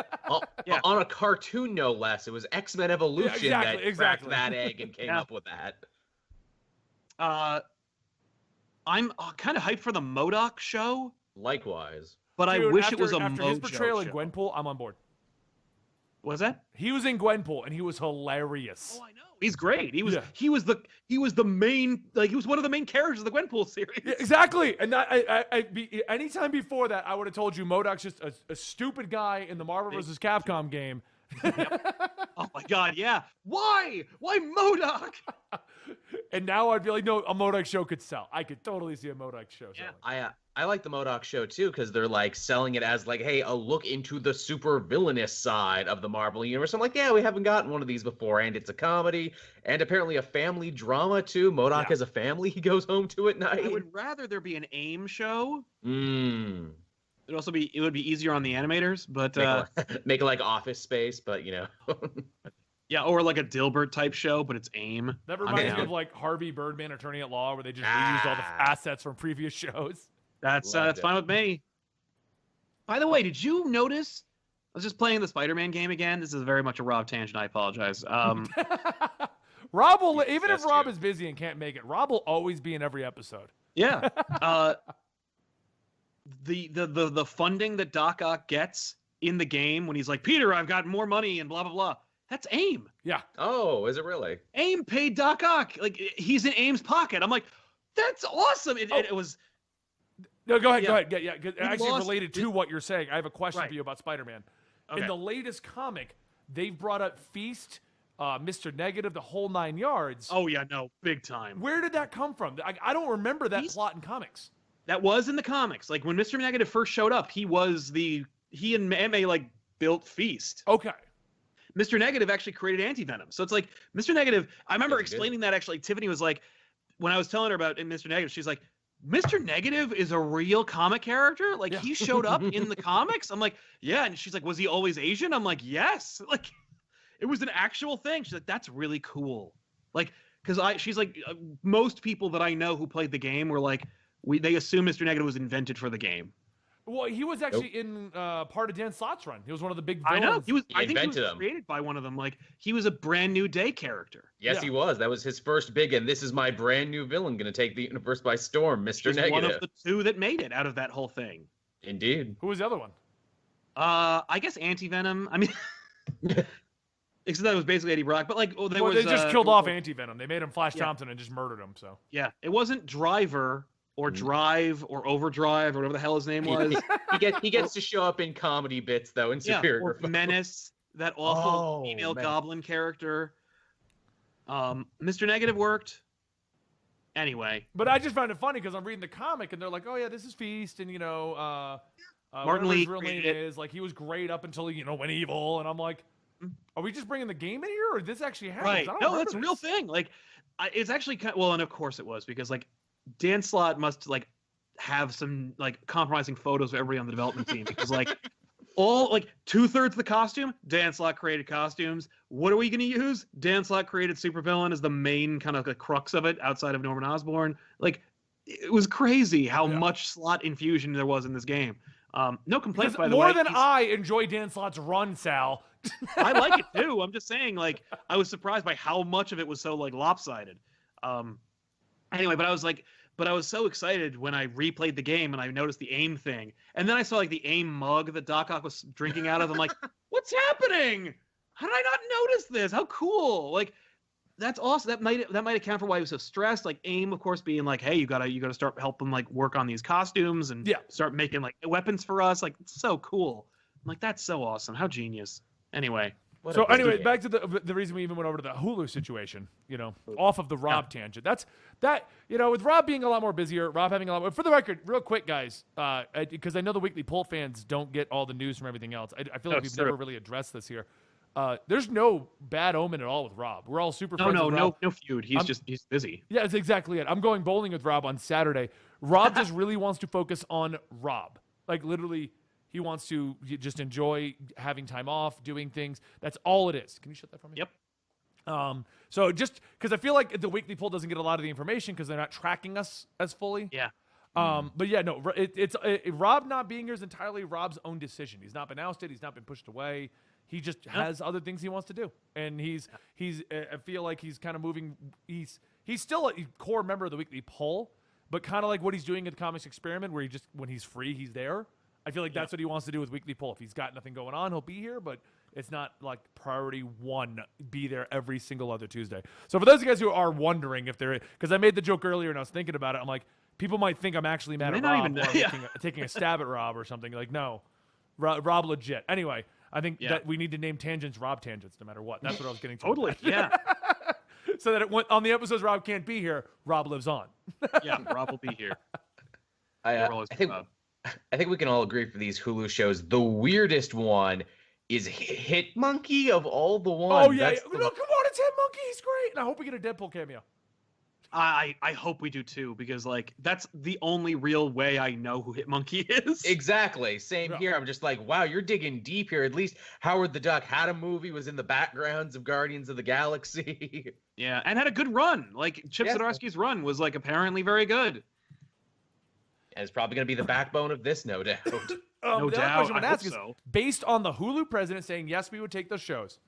Yeah. On a cartoon, no less. It was X-Men Evolution that exactly. cracked that egg and came Yeah. up with that. I'm kind of hyped for the MODOK show, Likewise. but I Dude, wish after, it was a after his Mojo portrayal show. in Gwenpool, I'm on board. Was that? He was in Gwenpool, and he was hilarious. Oh, I know. He's great. He was Yeah. he was the main, like, he was one of the main characters of the Gwenpool series. Yeah, exactly. And anytime before that, I would have told you MODOK's just a stupid guy in the Marvel vs. Capcom game. Oh my God, yeah. Why MODOK? And now I'd be like, no, a MODOK show could sell. I could totally see a MODOK show selling. I like the MODOK show too because they're like selling it as like, hey, a look into the super villainous side of the Marvel universe. I'm like, yeah, we haven't gotten one of these before, and it's a comedy and apparently a family drama too. MODOK has a family he goes home to at night. I would rather there be an AIM show. Mm. It would be easier on the animators, but make it like Office Space, but you know. yeah, or like a Dilbert type show, but it's AIM. That reminds me of like Harvey Birdman, Attorney at Law, where they just reused all the assets from previous shows. That's fine with me. By the way, did you notice? I was just playing the Spider-Man game again. This is very much a Rob tangent. I apologize. Rob will, even if Rob is busy and can't make it, Rob will always be in every episode. Yeah. The funding that Doc Ock gets in the game when he's like, Peter, I've got more money and blah blah blah. That's AIM. Yeah. Oh, is it really? AIM paid Doc Ock. Like, he's in AIM's pocket. I'm like, that's awesome. It was. No, go ahead. Yeah, actually lost, related to what you're saying, I have a question Right. for you about Spider-Man. Okay. In the latest comic, they've brought up Feast, Mr. Negative, the whole 9 yards. Oh yeah, no, big time. Where did that come from? I don't remember that plot in comics. That was in the comics. Like when Mr. Negative first showed up, he and MA like built Feast. Okay. Mr. Negative actually created Anti-Venom. So it's like Mr. Negative, I remember explaining that actually. Tiffany was like, when I was telling her about Mr. Negative, she's like, Mr. Negative is a real comic character? Like, he showed up in the comics? I'm like, yeah. And she's like, was he always Asian? I'm like, yes. Like, it was an actual thing. She's like, that's really cool. Like, because she's like, most people that I know who played the game were like, they assume Mr. Negative was invented for the game. Well, he was actually in part of Dan Slott's run. He was one of the big villains. I know. I think he was them. created by one of them. Like, he was a brand new day character. Yes, he was. That was his first big, and this is my brand new villain going to take the universe by storm, Mr. He's Negative. one of the two that made it out of that whole thing. Indeed. Who was the other one? I guess Anti-Venom. I mean, except that was basically Eddie Brock. But like, they just killed off Anti-Venom. They made him Flash Thompson and just murdered him. So yeah, it wasn't Driver or Drive or Overdrive or whatever the hell his name was. he gets to show up in comedy bits though in Superior. Or Menace, that awful female goblin character. Mr. Negative worked. Anyway, but I just found it funny because I'm reading the comic and they're like, "Oh yeah, this is Feast," and Martin Lee his real name is, like, he was great up until went evil, and I'm like, "Are we just bringing the game in here, or did this actually happen?" Right? No, that's a real thing. Like, it's actually and of course it was because like Dan Slott must like have some like compromising photos of everybody on the development team because like all like 2/3 of the costume, Dan Slott created costumes. What are we going to use? Dan Slott created supervillain as the main kind of the crux of it outside of Norman Osborn. Like, it was crazy how much Slott infusion there was in this game. No complaints, by the way. More than I enjoy Dan Slott's run, Sal. I like it too. I'm just saying, like, I was surprised by how much of it was so like lopsided. Anyway, but I was so excited when I replayed the game and I noticed the AIM thing. And then I saw like the AIM mug that Doc Ock was drinking out of. I'm like, what's happening? How did I not notice this? How cool. Like, that's awesome. That might account for why he was so stressed. Like AIM, of course, being like, hey, you gotta start helping like work on these costumes and start making like weapons for us. Like, it's so cool. I'm like, that's so awesome. How genius. Anyway. So anyway, back to the reason we even went over to the Hulu situation, off of the Rob tangent. That's with Rob being a lot more busier, Rob having a lot more, for the record, real quick, guys, because I know the Weekly Poll fans don't get all the news from everything else. I feel like we've never really addressed this here. There's no bad omen at all with Rob. We're all super friends with Rob. No feud. He's busy. Yeah, that's exactly it. I'm going bowling with Rob on Saturday. Rob just really wants to focus on Rob. Like, literally, he wants to just enjoy having time off, doing things. That's all it is. Can you shut that for me? Yep. So just because I feel like the Weekly Poll doesn't get a lot of the information because they're not tracking us as fully. Yeah. But yeah, no, it's Rob not being here is entirely Rob's own decision. He's not been ousted. He's not been pushed away. He just has other things he wants to do, and he's. I feel like he's kind of moving. He's still a core member of the Weekly Poll, but kind of like what he's doing at the Comics Experiment, where he just when he's free, he's there. I feel like that's what he wants to do with Weekly Poll. If he's got nothing going on, he'll be here. But It's not like priority 1, be there every single other Tuesday. So for those of you guys who are wondering if they're, because I made the joke earlier and I was thinking about it, I'm like, people might think I'm actually mad at Rob or taking a stab at Rob or something. Like, no, Rob legit. Anyway, I think that we need to name tangents Rob tangents no matter what. That's what I was getting to. Totally, yeah. So that on the episodes Rob can't be here, Rob lives on. Yeah, Rob will be here. I think we can all agree for these Hulu shows, the weirdest one is Hit Monkey of all the ones. Oh, yeah. No, come on, it's Hit Monkey. He's great. And I hope we get a Deadpool cameo. I hope we do too, because like that's the only real way I know who Hit Monkey is. Exactly. Same here. I'm just like, wow, you're digging deep here. At least Howard the Duck had a movie, was in the backgrounds of Guardians of the Galaxy. Yeah, and had a good run. Like Chip Zdarsky's run was like apparently very good. And it's probably going to be the backbone of this, no doubt. No doubt. I hope is, so. based on the Hulu president saying, yes, we would take those shows,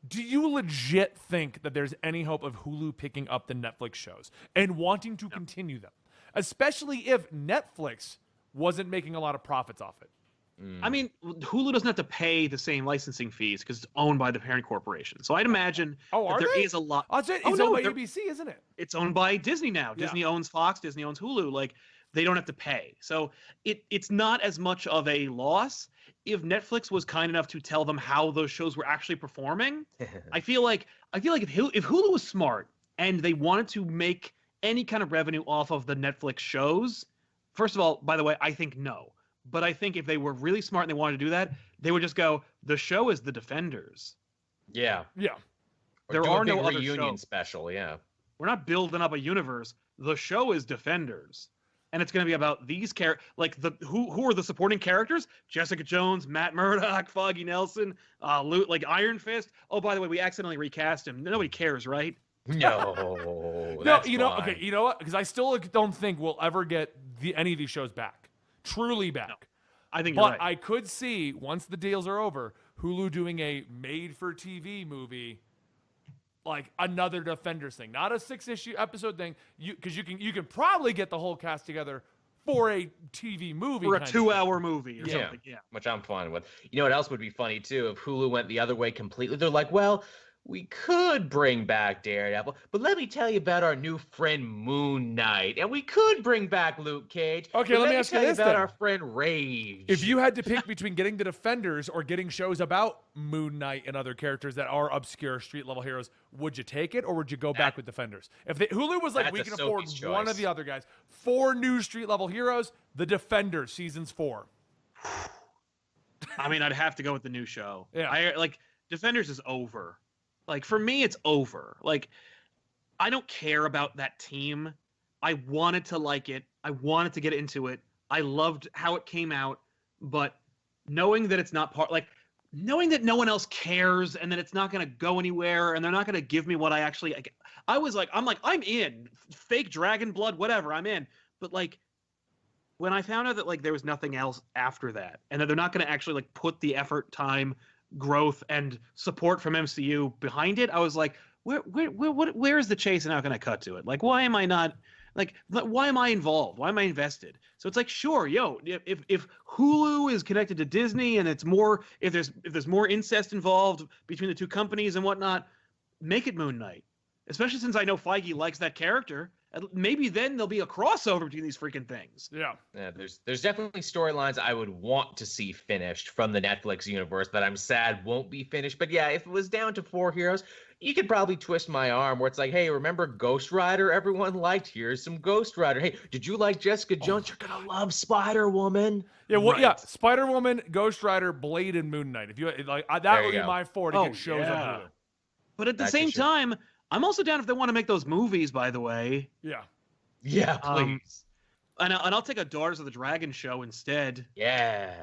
do you legit think that there's any hope of Hulu picking up the Netflix shows and wanting to continue them? Especially if Netflix wasn't making a lot of profits off it. I mean, Hulu doesn't have to pay the same licensing fees because it's owned by the parent corporation. So I'd imagine that there is a lot. It's owned by ABC, isn't it? It's owned by Disney now. Yeah. Disney owns Fox. Disney owns Hulu. Like, they don't have to pay. So it's not as much of a loss. If Netflix was kind enough to tell them how those shows were actually performing, I feel like if Hulu was smart and they wanted to make any kind of revenue off of the Netflix shows, first of all, by the way, I think no. But I think if they were really smart and they wanted to do that, they would just go, the show is The Defenders. Yeah. Yeah. There are no other reunion shows. special, yeah. We're not building up a universe. The show is Defenders. And it's going to be about these characters, like who are the supporting characters? Jessica Jones, Matt Murdock, Foggy Nelson, like Iron Fist. Oh, by the way, we accidentally recast him. Nobody cares, right? No. No, you know what? Because I still don't think we'll ever get any of these shows back. Truly back. No, I think you're right. I could see, once the deals are over, Hulu doing a made-for-TV movie, like another Defenders thing, not a 6-issue episode thing. Because you can probably get the whole cast together for a TV movie, for a 2-hour movie or something. Yeah, which I'm fine with. You know what else would be funny too? If Hulu went the other way completely, they're like, well, we could bring back Daredevil, but let me tell you about our new friend Moon Knight, and we could bring back Luke Cage. Okay, let me ask you this about then. our friend Rage. If you had to pick between getting the Defenders or getting shows about Moon Knight and other characters that are obscure street-level heroes, would you take it or would you go back with Defenders? If Hulu was like, we can afford one of the other guys, 4 new street-level heroes, the Defenders, seasons 4. I mean, I'd have to go with the new show. Yeah. Defenders is over. Like, for me, it's over. Like, I don't care about that team. I wanted to like it. I wanted to get into it. I loved how it came out. But knowing that it's not knowing that no one else cares and that it's not going to go anywhere and they're not going to give me what I actually... I'm in. Fake dragon blood, whatever, I'm in. But, like, when I found out that, like, there was nothing else after that and that they're not going to actually, like, put the effort, time, growth and support from MCU behind it, I was like, where is the chase now going to cut to it? Like, why am I not, like, why am I involved? Why am I invested? So it's like, sure, if Hulu is connected to Disney and it's more, if there's more incest involved between the two companies and whatnot, make it Moon Knight. Especially since I know Feige likes that character. Maybe then there'll be a crossover between these freaking things. Yeah. There's definitely storylines I would want to see finished from the Netflix universe that I'm sad won't be finished. But yeah, if it was down to 4 heroes, you could probably twist my arm where it's like, hey, remember Ghost Rider everyone liked? Here's some Ghost Rider. Hey, did you like Jessica Jones? You're going to love Spider-Woman. Yeah, yeah, Spider-Woman, Ghost Rider, Blade, and Moon Knight. If you like, that would be my 4 to get shows on Hulu. But at the same time, I'm also down if they want to make those movies, by the way. Yeah. Yeah, please. And I'll take a Daughters of the Dragon show instead. Yeah.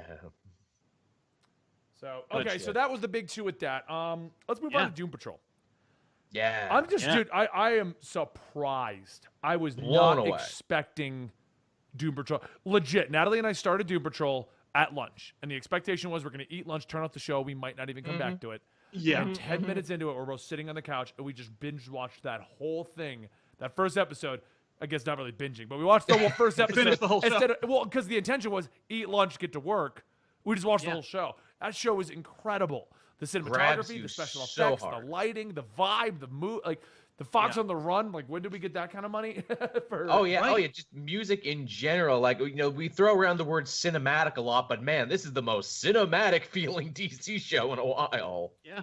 So, okay, so that was the big 2 with that. Let's move on to Doom Patrol. Yeah. I'm just, dude, I am surprised. I was not expecting Doom Patrol. Legit, Natalie and I started Doom Patrol at lunch, and the expectation was we're going to eat lunch, turn off the show, we might not even come back to it. Yeah. And 10 minutes into it, we're both sitting on the couch, and we just binge-watched that whole thing. That first episode, I guess not really binging, but we watched the whole first episode. Finished the whole show. Because the intention was eat lunch, get to work. We just watched the whole show. That show was incredible. The cinematography, grabs the you special so effects, hard. the lighting, the vibe, the mood, like the Fox Yeah. on the Run. Like, when did we get that kind of money? Oh yeah, Right. oh yeah, just music in general. Like, we throw around the word cinematic a lot, but man, this is the most cinematic feeling DC show in a while. Yeah.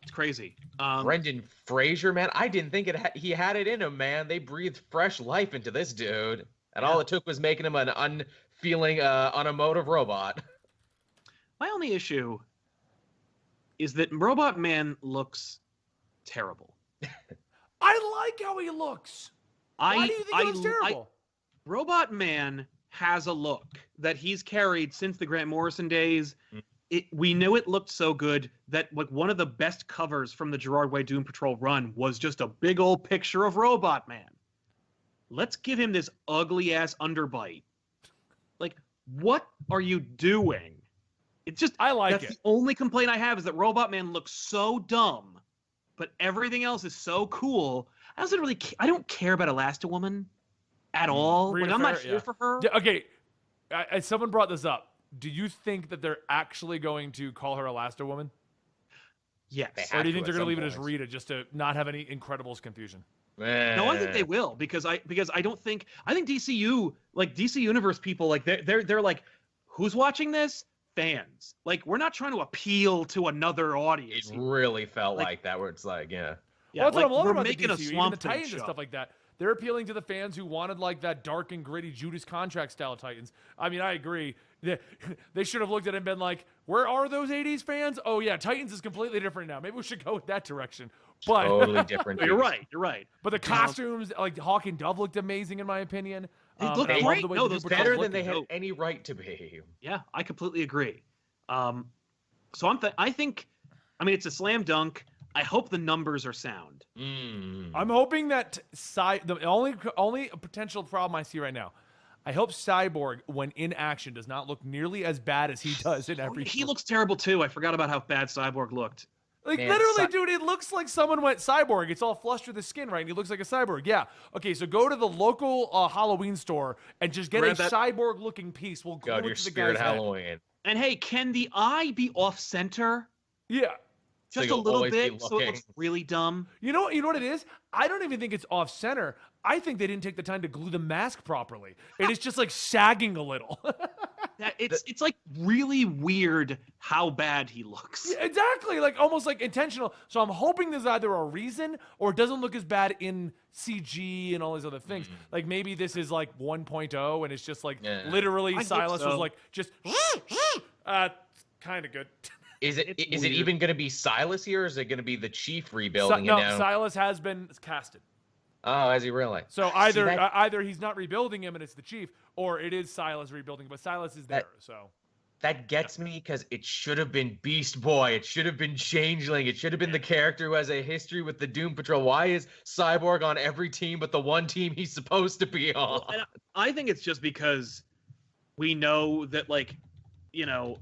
It's crazy. Brendan Fraser, man, I didn't think he had it in him, man. They breathed fresh life into this dude, and all Yeah. it took was making him an unfeeling, unemotive robot. My only issue is that Robot Man looks terrible. I like how he looks. Why do you think he looks terrible? Robot Man has a look that he's carried since the Grant Morrison days. We knew it looked so good that like one of the best covers from the Gerard Way Doom Patrol run was just a big old picture of Robot Man. Let's give him this ugly ass underbite. Like, what are you doing? It's just I like that's it. the only complaint I have is that Robot Man looks so dumb, but everything else is so cool. I don't care about Elasti-Woman at all. Rita Like, I'm not Ferrer, here yeah. for her. Yeah, okay, someone brought this up. Do you think that they're actually going to call her Elasti-Woman? Yes. They Or do you have think to they're at going to leave some it as point. Rita just to not have any Incredibles confusion? No, I think they will because I think DCU, like DC Universe people, like they're like, who's watching this? Fans. Like, we're not trying to appeal to another audience. It really felt like that, where it's like, yeah. Yeah, Well, that's like, what I'm loving we're about making the a DCU, even Swamp the Thing Titans show. and stuff like that. They're appealing to the fans who wanted like that dark and gritty Judas Contract style Titans. I mean, I agree. They should have looked at it and been like, where are those 80s fans? Oh yeah, Titans is completely different now. Maybe we should go with that direction. But Totally different. You're right. You're right. but the costumes, like Hawk and Dove, looked amazing in my opinion. They look and I love great. the way No, the those Doom Patrol's Better Patrol's than they looking. had any right to be. Yeah, I completely agree. So I think, I mean, it's a slam dunk. I hope the numbers are sound. I'm hoping that the only potential problem I see right now, I hope Cyborg, when in action, does not look nearly as bad as he does in every. He looks terrible too. I forgot about how bad Cyborg looked. Like, Man, literally, dude, it looks like someone went cyborg. It's all flushed with the skin, right? And he looks like a cyborg. Yeah. Okay, so go to the local Halloween store and just get Grab a that- cyborg-looking piece. We'll glue God, it your to the spirit guy's head. Halloween. And hey, can the eye be off center? Yeah. So Just a you'll little always be bit, so it looks looking. really dumb. You know what it is? I don't even think it's off center. I think they didn't take the time to glue the mask properly. It is just like sagging a little. It's like really weird how bad he looks. Yeah, exactly, like almost like intentional. So I'm hoping there's either a reason or it doesn't look as bad in CG and all these other things. Like maybe this is like 1.0 and it's just like literally I hope Silas was so. like just kind of good. Is it It's weird. even going to be Silas here, or is it going to be the Chief rebuilding No, it now? Silas has been casted. Oh, is he really? So either that- either he's not rebuilding him and it's the chief, or it is Silas rebuilding. But Silas is there, so That gets me because it should have been Beast Boy. It should have been Changeling. It should have been the character who has a history with the Doom Patrol. Why is Cyborg on every team but the one team he's supposed to be on? Well, and I think it's just because we know that, like, you know,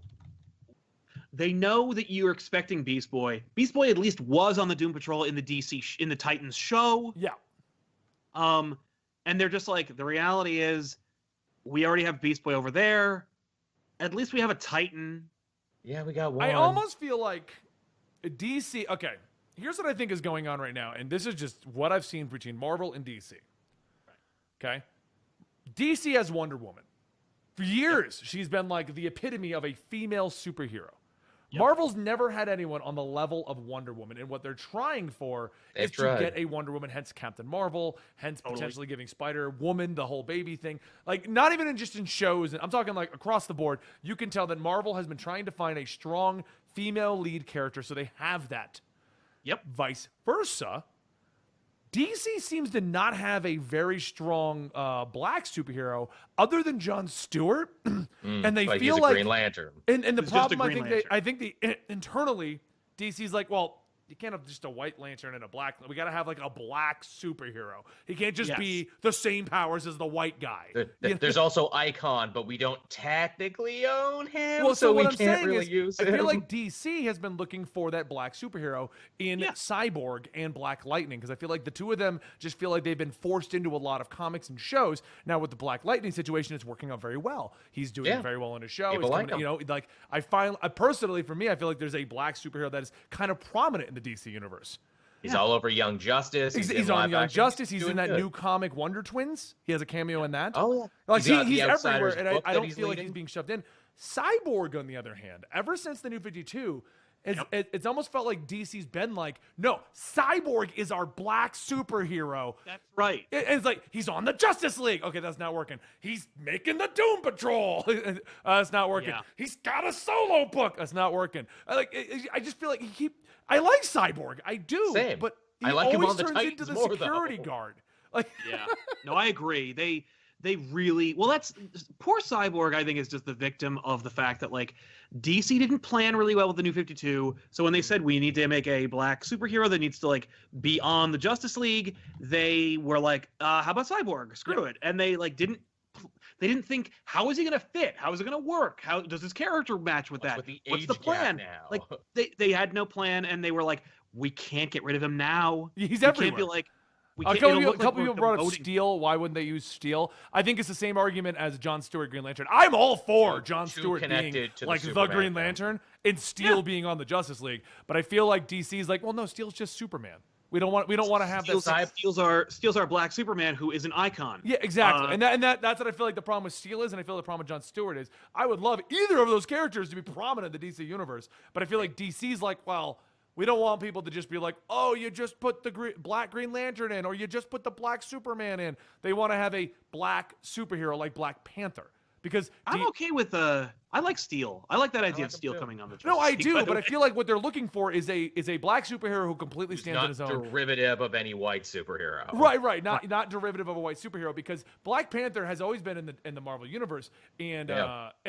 they know that you're expecting Beast Boy. Beast Boy at least was on the Doom Patrol in the in the Titans show. yeah. And they're just like, the reality is, we already have Beast Boy over there. At least we have a Titan. Yeah, we got one. I almost feel like DC. Okay, here's what I think is going on right now, and this is just what I've seen between Marvel and DC. Okay, DC has Wonder Woman. For years, she's been like the epitome of a female superhero. Marvel's never had anyone on the level of Wonder Woman, and what they're trying for is to get a Wonder Woman, hence Captain Marvel, hence potentially giving Spider-Woman the whole baby thing. Like, not even just in shows, I'm talking like across the board, you can tell that Marvel has been trying to find a strong female lead character, so they have that. Yep. Vice versa, DC seems to not have a very strong black superhero other than Jon Stewart, and they feel he's a like Green Lantern. and the He's just a problem Green internally DC's like, well, you can't have just a White Lantern and a Black. We got to have like a black superhero. He can't just be the same powers as the white guy. There's also Icon, but we don't technically own him, well, so what we I'm can't saying really is, use I him. feel like DC has been looking for that black superhero in Cyborg and Black Lightning, because I feel like the two of them just feel like they've been forced into a lot of comics and shows. Now with the Black Lightning situation, it's working out very well. He's doing very well in his show. People like him. You know, like personally, for me, I feel like there's a black superhero that is kind of prominent in the DC universe. He's all over Young Justice. He's on Young Justice. He's in that new comic Wonder Twins. He has a cameo in that. Oh, yeah. Like he's everywhere, and I don't feel leading. like he's being shoved in. Cyborg, on the other hand, ever since the New 52, it's almost felt like DC's been like, no, Cyborg is our black superhero. That's right. It's like, he's on the Justice League. Okay, that's not working. He's making the Doom Patrol. That's not working. Yeah. He's got a solo book. That's not working. I just feel like I like Cyborg. I do. Same. But he I like him always on the turns Titans into the more, security though. guard. Like, Yeah. No, I agree. They really, well, that's poor Cyborg, I think, is just the victim of the fact that like DC didn't plan really well with the New 52. So when they said we need to make a black superhero that needs to like be on the Justice League, they were like, how about Cyborg? Screw it. And they like didn't think, how is he going to fit? How is it going to work? How does his character match with that? What's the plan? Now? Like they had no plan, and they were like, we can't get rid of him now. He's we everywhere. Can't be like, A couple people brought up Steel. Why wouldn't they use Steel? I think it's the same argument as John Stewart Green Lantern. I'm all for John Stewart being like the Green Lantern and Steel being on the Justice League. But I feel like DC's like, well, no, Steel's just Superman. We don't want to have that. Steel's our black Superman who is an icon. Yeah, exactly. That's what I feel like the problem with Steel is, and I feel the problem with John Stewart is. I would love either of those characters to be prominent in the DC universe, but I feel like DC's like, well, we don't want people to just be like, oh, you just put the black Green Lantern in, or you just put the black Superman in. They want to have a black superhero like Black Panther. Because I'm okay with I like Steel. I like that idea of Steel coming on the Justice No, I League, do, but I feel like what they're looking for is a black superhero who completely stands on his own. Not derivative of any white superhero. Right. Not derivative of a white superhero, because Black Panther has always been in the Marvel universe, and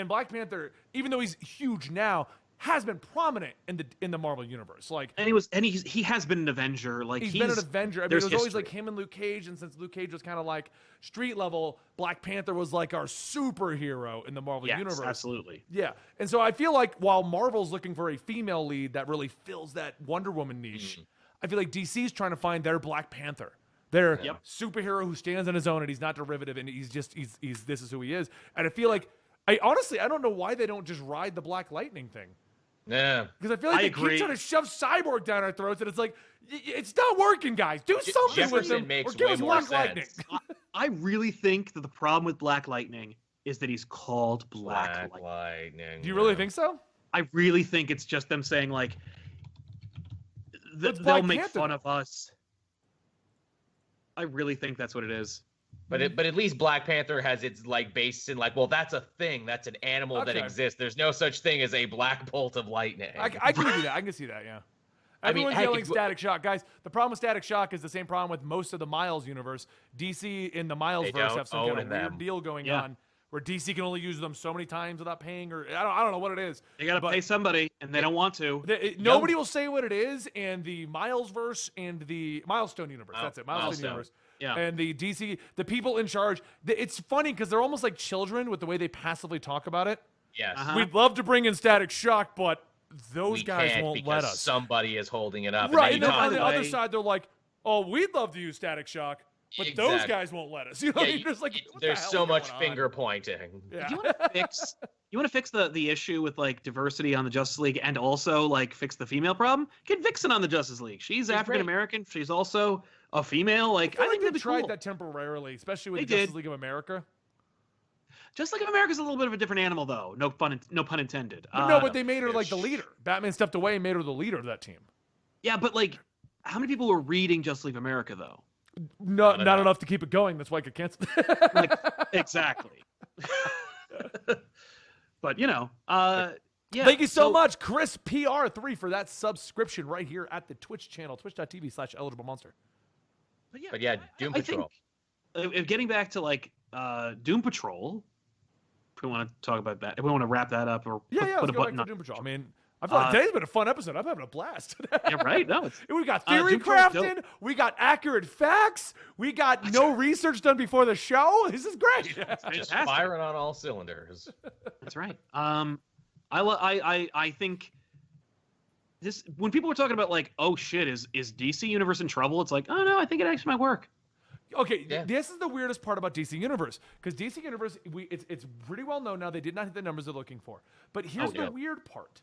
Black Panther, even though he's huge now, has been prominent in the Marvel universe. Like, and he has been an Avenger. Like he's been an Avenger. I mean, it was history. always like him and Luke Cage, and since Luke Cage was kind of like street level, Black Panther was like our superhero in the Marvel universe. Absolutely. Yeah, and so I feel like while Marvel's looking for a female lead that really fills that Wonder Woman niche, I feel like DC's trying to find their Black Panther. Their superhero who stands on his own and he's not derivative, and he's this is who he is. And I feel like I don't know why they don't just ride the Black Lightning thing. Yeah. Because I feel like they keep trying to shove Cyborg down our throats, and it's like, it's not working, guys. Do something with them, or give us Black Lightning. I really think that the problem with Black Lightning is that he's called Black Lightning. Do you really think so? I really think it's just them saying, like, they'll make fun of us. I really think that's what it is. But at least Black Panther has its like base in like, well, that's a thing. That's an animal that exists. There's no such thing as a black bolt of lightning. I can see that. I can see that. Yeah. Everyone's yelling Static Shock, guys. The problem with Static Shock is the same problem with most of the Miles universe. DC in the Miles verse have some kind of weird deal going on where DC can only use them so many times without paying, or I don't know what it is. They got to pay somebody, and they don't want to. Nobody will say what it is, and the Miles verse and the Milestone universe. That's it. Milestone universe. Yeah. And the DC, the people in charge, it's funny because they're almost like children with the way they passively talk about it. Yes. We'd love to bring in Static Shock, but those guys won't let us. Somebody is holding it up. Right. And then on the other side, they're like, oh, we'd love to use Static Shock, but those guys won't let us. You know, you're just like, there's so much finger pointing. Yeah. Do you want to fix the issue with like diversity on the Justice League, and also like fix the female problem? Get Vixen on the Justice League. She's African American. She's also a female. Like, I think they tried that temporarily, especially with the Justice League of America. Justice League of America's a little bit of a different animal, though. No pun intended. No, but they made her like the leader. Batman stepped away and made her the leader of that team. Yeah, but like, how many people were reading Justice League of America, though? Not enough to keep it going. That's why it got canceled. Exactly. But yeah. Thank you so much, Chris PR3, for that subscription right here at the Twitch channel, twitch.tv/eligible-monster. But yeah, Doom Patrol. If getting back to like Doom Patrol, if we want to talk about that, if we want to wrap that up, or let's put a go back button to on Doom Patrol. I mean, I feel like today's been a fun episode. I'm having a blast. Yeah, right. No, it's We got theory crafting. We got accurate facts. We got no research done before the show. This is great. Just firing on all cylinders. That's right. I think this, when people were talking about like, oh shit, is DC Universe in trouble? It's like, oh no, I think it actually might work. Okay, this is the weirdest part about DC Universe, because DC Universe, it's pretty well known now. They did not hit the numbers they're looking for. But here's the weird part.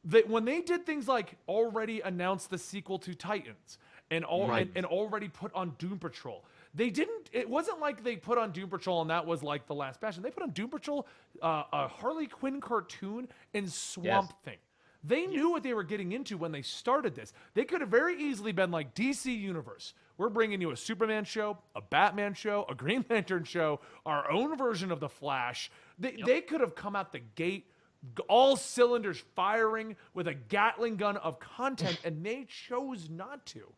That when they did things like already announce the sequel to Titans and already put on Doom Patrol, it wasn't like they put on Doom Patrol and that was like the last bastion. They put on Doom Patrol, a Harley Quinn cartoon, and Swamp Thing. They knew what they were getting into when they started this. They could have very easily been like, DC Universe, we're bringing you a Superman show, a Batman show, a Green Lantern show, our own version of The Flash. They could have come out the gate, all cylinders firing with a Gatling gun of content, and they chose not to.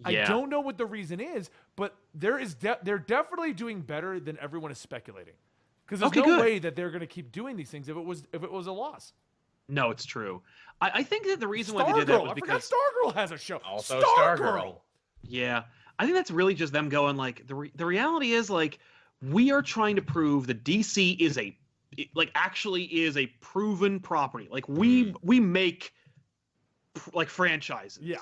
I don't know what the reason is, but they're definitely doing better than everyone is speculating. Because there's no way that they're going to keep doing these things if it was a loss. No, it's true. I think that the reason why they did that was because Stargirl has a show. Also, Stargirl. Yeah, I think that's really just them going like the reality is like we are trying to prove that DC is actually is a proven property. Like we make like franchises. Yeah.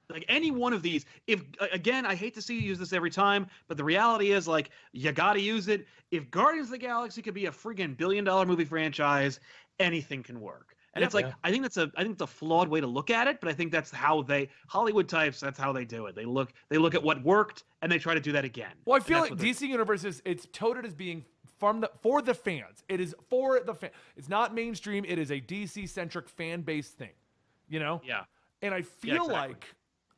Like any one of these, if again, I hate to see you use this every time, but the reality is like you got to use it. If Guardians of the Galaxy could be a friggin' billion-dollar movie franchise, anything can work. And it's like I think it's a flawed way to look at it, but I think that's how Hollywood types, that's how they do it. They look at what worked and they try to do that again. Well, I feel like DC Universe it's touted as being for the fans. It is for the fan. It's not mainstream. It is a DC-centric fan-based thing. You know? Yeah. And I feel like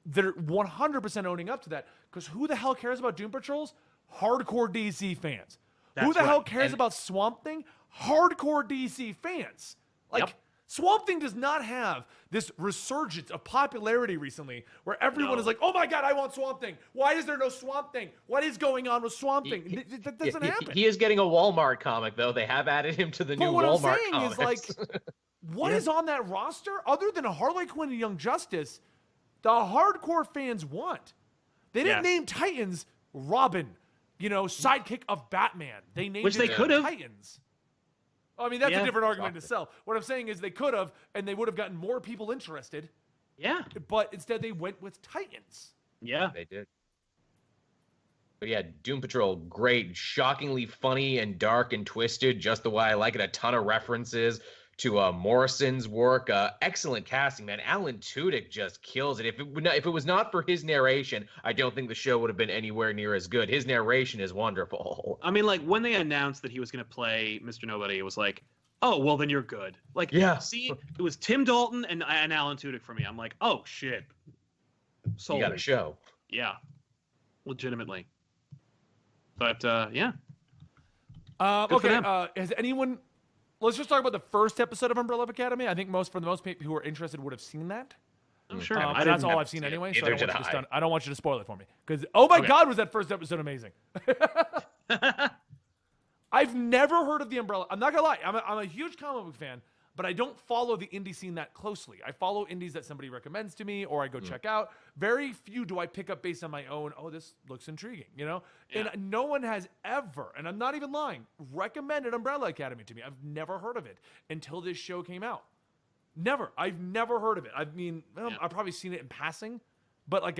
they're 100% owning up to that, because who the hell cares about Doom Patrols? Hardcore DC fans. Who the hell cares about Swamp Thing? Hardcore DC fans. Like, Swamp Thing does not have this resurgence of popularity recently where everyone is like, oh my God, I want Swamp Thing. Why is there no Swamp Thing? What is going on with Swamp Thing? That doesn't happen. He is getting a Walmart comic, though. They have added him to the new Walmart comics. What I'm saying is, like, what is on that roster other than a Harley Quinn and Young Justice the hardcore fans want? They didn't name Titans Robin, sidekick of Batman. They named it Titans. I mean, that's a different argument to sell. What I'm saying is they could have, and they would have gotten more people interested. Yeah. But instead they went with Titans. Yeah. They did. But yeah, Doom Patrol, great, shockingly funny and dark and twisted, just the way I like it. A ton of references to Morrison's work. Excellent casting, man. Alan Tudyk just kills it. If it was not for his narration, I don't think the show would have been anywhere near as good. His narration is wonderful. I mean, like, when they announced that he was going to play Mr. Nobody, it was like, oh, well, then you're good. Like, see, it was Tim Dalton and Alan Tudyk for me. I'm like, oh, shit. You got a show. Yeah. Legitimately. But, yeah. Okay, has anyone... Let's just talk about the first episode of Umbrella Academy. I think for the most people who are interested would have seen that. I'm sure. That's all I've seen anyway, so I don't want you to spoil it for me. Because, oh my God, was that first episode amazing. I've never heard of the Umbrella. I'm not going to lie. I'm a huge comic book fan, but I don't follow the indie scene that closely. I follow indies that somebody recommends to me or I go check out. Very few do I pick up based on my own, oh, this looks intriguing, Yeah. And no one has ever, and I'm not even lying, recommended Umbrella Academy to me. I've never heard of it until this show came out. Never. I've never heard of it. I mean, I've probably seen it in passing, but like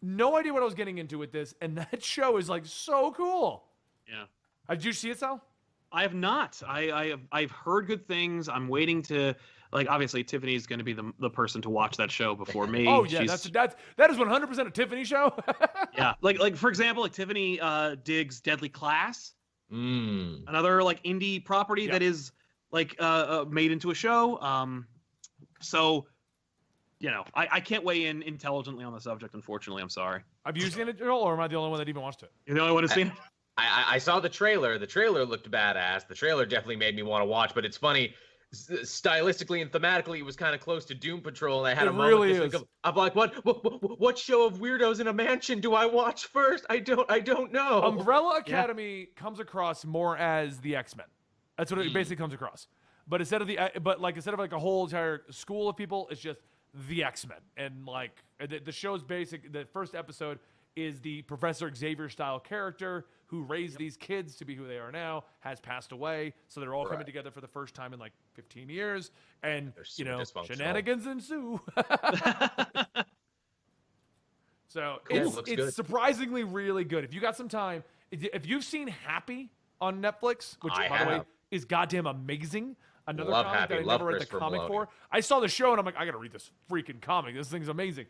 no idea what I was getting into with this, and that show is like so cool. Yeah. Did you see it, Sal? I have not. I've heard good things. I'm waiting to, like, obviously Tiffany's going to be the person to watch that show before me. Oh yeah, that is 100% a Tiffany show. Yeah, like for example, like Tiffany digs Deadly Class, another like indie property that is like made into a show. So, I can't weigh in intelligently on the subject. Unfortunately, I'm sorry. Have you seen it, Joel, or am I the only one that even watched it? You're the only one who's seen it. I saw the trailer. The trailer looked badass. The trailer definitely made me want to watch, but it's funny. Stylistically and thematically, it was kind of close to Doom Patrol, and I had a moment this week of like, what show of weirdos in a mansion do I watch first? I don't know. Umbrella Academy comes across more as the X-Men. That's what it basically comes across. But instead of instead of like a whole entire school of people, it's just the X-Men. And like the show's basic. The first episode is the Professor Xavier style character who raised these kids to be who they are now, has passed away. So they're all coming together for the first time in like 15 years. And, shenanigans ensue. So cool. it's surprisingly really good. If you got some time, if you've seen Happy on Netflix, which, by the way, is goddamn amazing. Another comic that I never read the comic for. I saw the show, and I'm like, I got to read this freaking comic. This thing's amazing.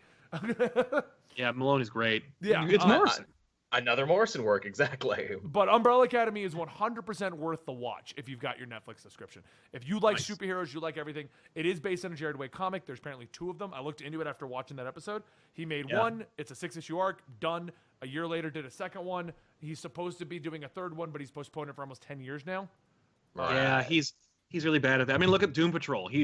Yeah, Maloney's great. Yeah. It's Morrison. Another Morrison work, exactly. But Umbrella Academy is 100% worth the watch if you've got your Netflix subscription. If you like superheroes, you like everything. It is based on a Jared Way comic. There's apparently 2 of them. I looked into it after watching that episode. He made one. It's a 6-issue arc. Done. A year later, did a second one. He's supposed to be doing a third one, but he's postponed it for almost 10 years now. Yeah, he's really bad at that. I mean, look at Doom Patrol. He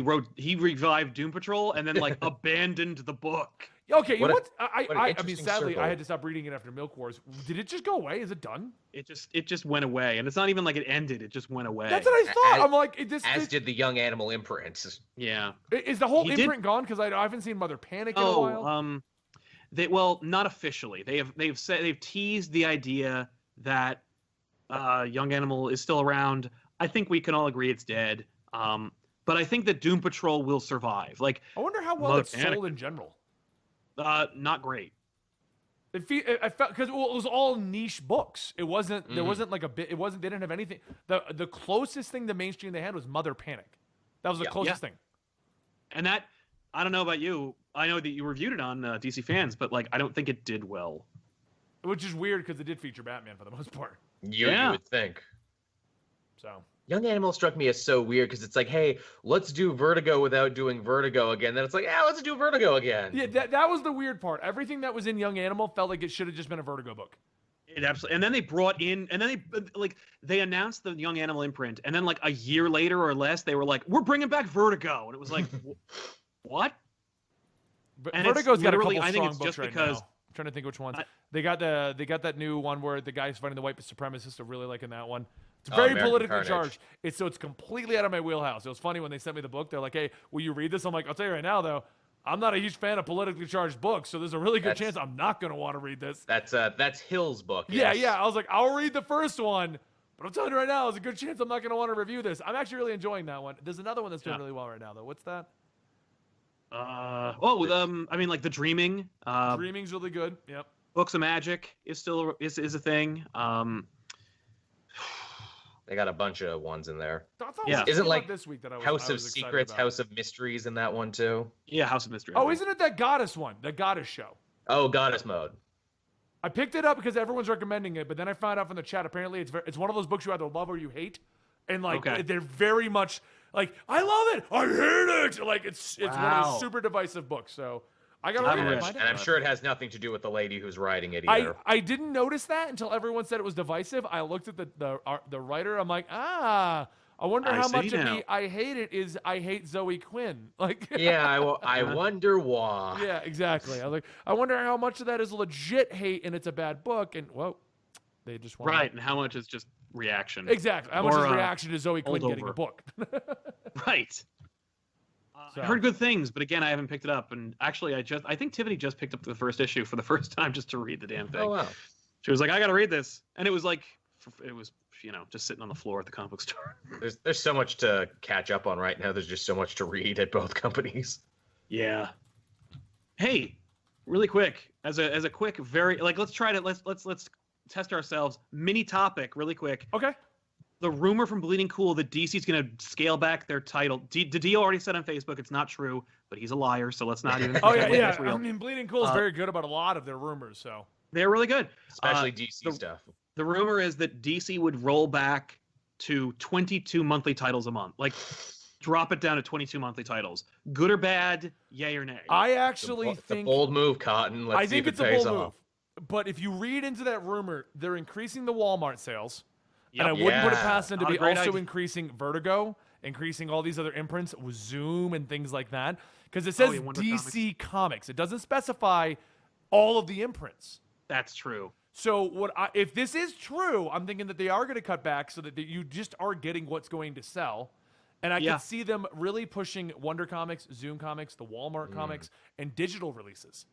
revived Doom Patrol and then like abandoned the book. Okay, I mean, sadly, I had to stop reading it after Milk Wars. Did it just go away? Is it done? It just went away, and it's not even like it ended. It just went away. That's what I thought. I'm like, as did the Young Animal imprint. Yeah. Is the whole imprint gone? Because I haven't seen Mother Panic in a while. Not officially. They've teased the idea that Young Animal is still around. I think we can all agree it's dead. But I think that Doom Patrol will survive. Like, I wonder how well it's sold in general. Not great. I felt because it was all niche books. It wasn't. There wasn't like a bit. It wasn't. They didn't have anything. The closest thing to mainstream they had was Mother Panic. That was the closest thing. And that, I don't know about you. I know that you reviewed it on DC Fans, but like I don't think it did well. Which is weird because it did feature Batman for the most part. You would think. So. Young Animal struck me as so weird because it's like, hey, let's do Vertigo without doing Vertigo again. Then it's like, let's do Vertigo again. Yeah, that was the weird part. Everything that was in Young Animal felt like it should have just been a Vertigo book. It absolutely. And then they brought in, and then they announced the Young Animal imprint, and then like a year later or less, they were like, we're bringing back Vertigo, and it was like, what? But and Vertigo's got a couple I think strong it's books just right because. Now. I'm trying to think which ones. They got that new one where the guy's fighting the white supremacists. I'm really liking that one. It's very politically charged. It's completely out of my wheelhouse. It was funny when they sent me the book. They're like, hey, will you read this? I'm like, I'll tell you right now, though, I'm not a huge fan of politically charged books, so there's a really good chance I'm not going to want to read this. That's Hill's book. Yes. Yeah. I was like, I'll read the first one, but I'm telling you right now, there's a good chance I'm not going to want to review this. I'm actually really enjoying that one. There's another one that's doing really well right now, though. What's that? I mean, like The Dreaming. Dreaming's really good. Yep. Books of Magic is still is a thing. They got a bunch of ones in there. Isn't like this week that House of Secrets, House of Mysteries in that one too? Yeah, House of Mysteries. Oh, isn't it that Goddess one? The Goddess show. Oh, Goddess Mode. I picked it up because everyone's recommending it, but then I found out from the chat apparently it's one of those books you either love or you hate, and like they're very much like I love it, I hate it. Like it's one of those super divisive books. So I got to read it. And I'm sure it has nothing to do with the lady who's writing it either. I didn't notice that until everyone said it was divisive. I looked at the writer. I'm like, I wonder how much of the I hate it is I hate Zoe Quinn. Like, I wonder why. Yeah, exactly. I was like, I wonder how much of that is legit hate and it's a bad book. And they just want and how much is just reaction? Exactly. How much is reaction to Zoe Quinn getting a book? Right. I heard good things, but again, I haven't picked it up. And actually, I think Tiffany just picked up the first issue for the first time just to read the damn thing. Oh wow! She was like, "I got to read this," and it was like, just sitting on the floor at the comic book store. There's so much to catch up on right now. There's just so much to read at both companies. Yeah. Hey, really quick, as a quick, let's try to let's test ourselves. Mini topic, really quick. Okay. The rumor from Bleeding Cool that DC's going to scale back their title. Dio already said on Facebook it's not true, but he's a liar, so let's not even. Yeah. I mean, Bleeding Cool is very good about a lot of their rumors, so they're really good, especially DC stuff. The rumor is that DC would roll back to 22 monthly titles a month, like drop it down to 22 monthly titles. Good or bad, yay or nay? I actually think it's a bold move, Cotton. Let's see if it pays off. But if you read into that rumor, they're increasing the Walmart sales. Yep. And I wouldn't put it past them to be also increasing Vertigo, increasing all these other imprints with Zoom and things like that. Because it says DC Comics. It doesn't specify all of the imprints. That's true. So if this is true, I'm thinking that they are going to cut back so that you just are getting what's going to sell. And I Yeah. can see them really pushing Wonder Comics, Zoom Comics, the Walmart comics, and digital releases.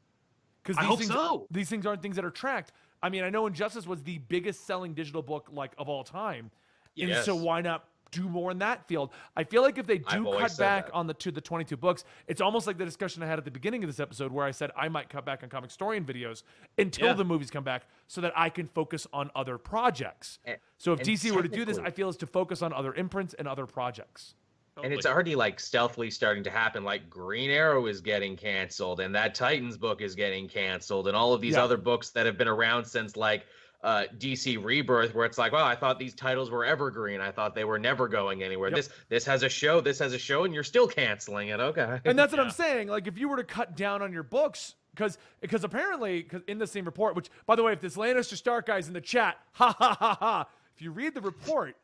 Because I hope so. These things aren't things that are tracked. I mean, I know Injustice was the biggest selling digital book of all time. And Yes. so why not do more in that field? I feel like if they I've do always cut said back that. on the 22 books, it's almost like the discussion I had at the beginning of this episode where I said I might cut back on Comic Historian videos until Yeah. the movies come back so that I can focus on other projects. So if and DC were to do this, technically- I feel it's to focus on other imprints and other projects. And it's already like stealthily starting to happen. Like Green Arrow is getting canceled, and that Titans book is getting canceled, and all of these Yeah. other books that have been around since like DC Rebirth, where it's like, well, I thought these titles were evergreen. I thought they were never going anywhere. Yep. This has a show. This has a show, and you're still canceling it. Okay. And that's what I'm saying. Like, if you were to cut down on your books, because apparently, in the same report, which, by the way, if this Lannister Stark guy's in the chat, ha ha ha ha, if you read the report,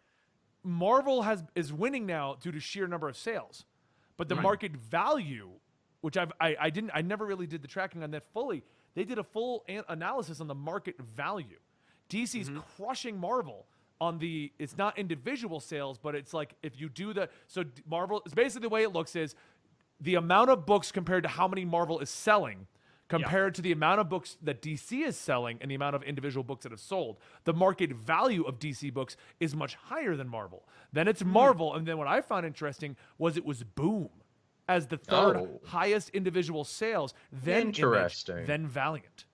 Marvel is winning now due to sheer number of sales, but the market value, which I never really did the tracking on that fully. They did a full analysis on the market value. DC's crushing Marvel on it's not individual sales, but it's like if you do Marvel, it's basically the way it looks is the amount of books compared to how many Marvel is selling compared to the amount of books that DC is selling and the amount of individual books that have sold. The market value of DC books is much higher than Marvel. Then it's Marvel, and then what I found interesting was it was Boom as the third highest individual sales, then Image, then Valiant.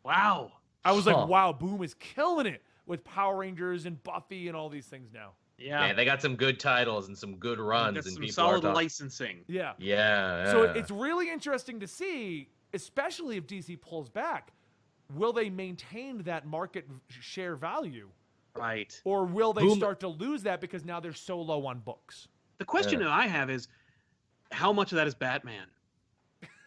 Wow. I was like, wow, Boom is killing it with Power Rangers and Buffy and all these things now. Yeah. Man, they got some good titles and some good runs, That's and some people solid are licensing. Yeah. Yeah. So it's really interesting to see, especially if DC pulls back, will they maintain that market share value? Right. Or will they start to lose that because now they're so low on books? The question that I have is, how much of that is Batman?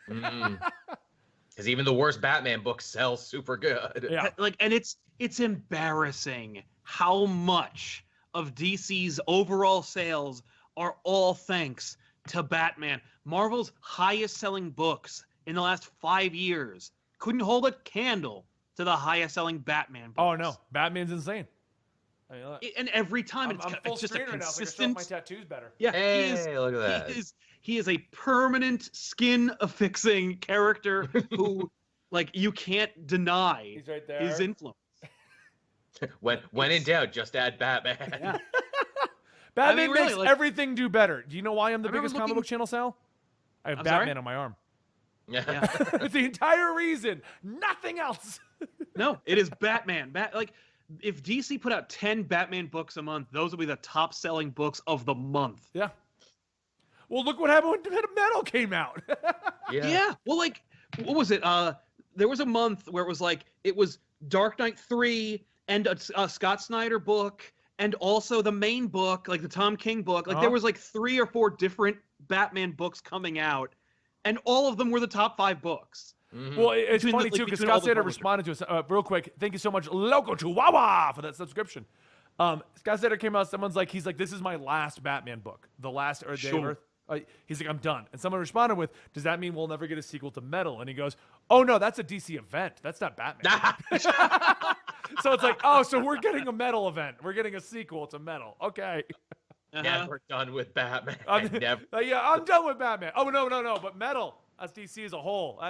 Because even the worst Batman books sell super good. Yeah. Like, and it's embarrassing how much of DC's overall sales are all thanks to Batman. Marvel's highest selling books in the last 5 years couldn't hold a candle to the highest selling Batman books. Oh no, Batman's insane. I mean, And every time I'm full it's just a screen right now, so I can show consistent. my tattoos better. Yeah, Hey, look at that. He is a permanent skin affixing character who, like, you can't deny He's right there. his influence. When in doubt, just add Batman. Yeah. Batman I mean, really, makes like- everything do better. Do you know why I'm the I remember biggest comic looking- book channel, Sal? I have I'm Batman sorry? on my arm. Yeah. It's the entire reason. Nothing else. No, it is Batman. Like, if DC put out 10 Batman books a month, those will be the top selling books of the month. Yeah. Well, look what happened when Metal came out. Yeah. Well, like, what was it? There was a month where it was Dark Knight 3 and a Scott Snyder book and also the main book, like the Tom King book. Like, there was like 3 or 4 different Batman books coming out, and all of them were the top 5 books. Well, it's Between funny, the- too, because between all Scott the Sater publishers. responded to us real quick. Thank you so much, Loco Chihuahua, for that subscription. Scott Sater came out. He's like, this is my last Batman book. The last Day of Sure. Earth. He's like, I'm done. And someone responded with, does that mean we'll never get a sequel to Metal? And he goes, oh, no, that's a DC event. That's not Batman. So it's like, oh, so we're getting a Metal event. We're getting a sequel to Metal. Okay. Never done with Batman. Yeah, I'm done with Batman. Oh, no. But Metal, that's DC as a whole.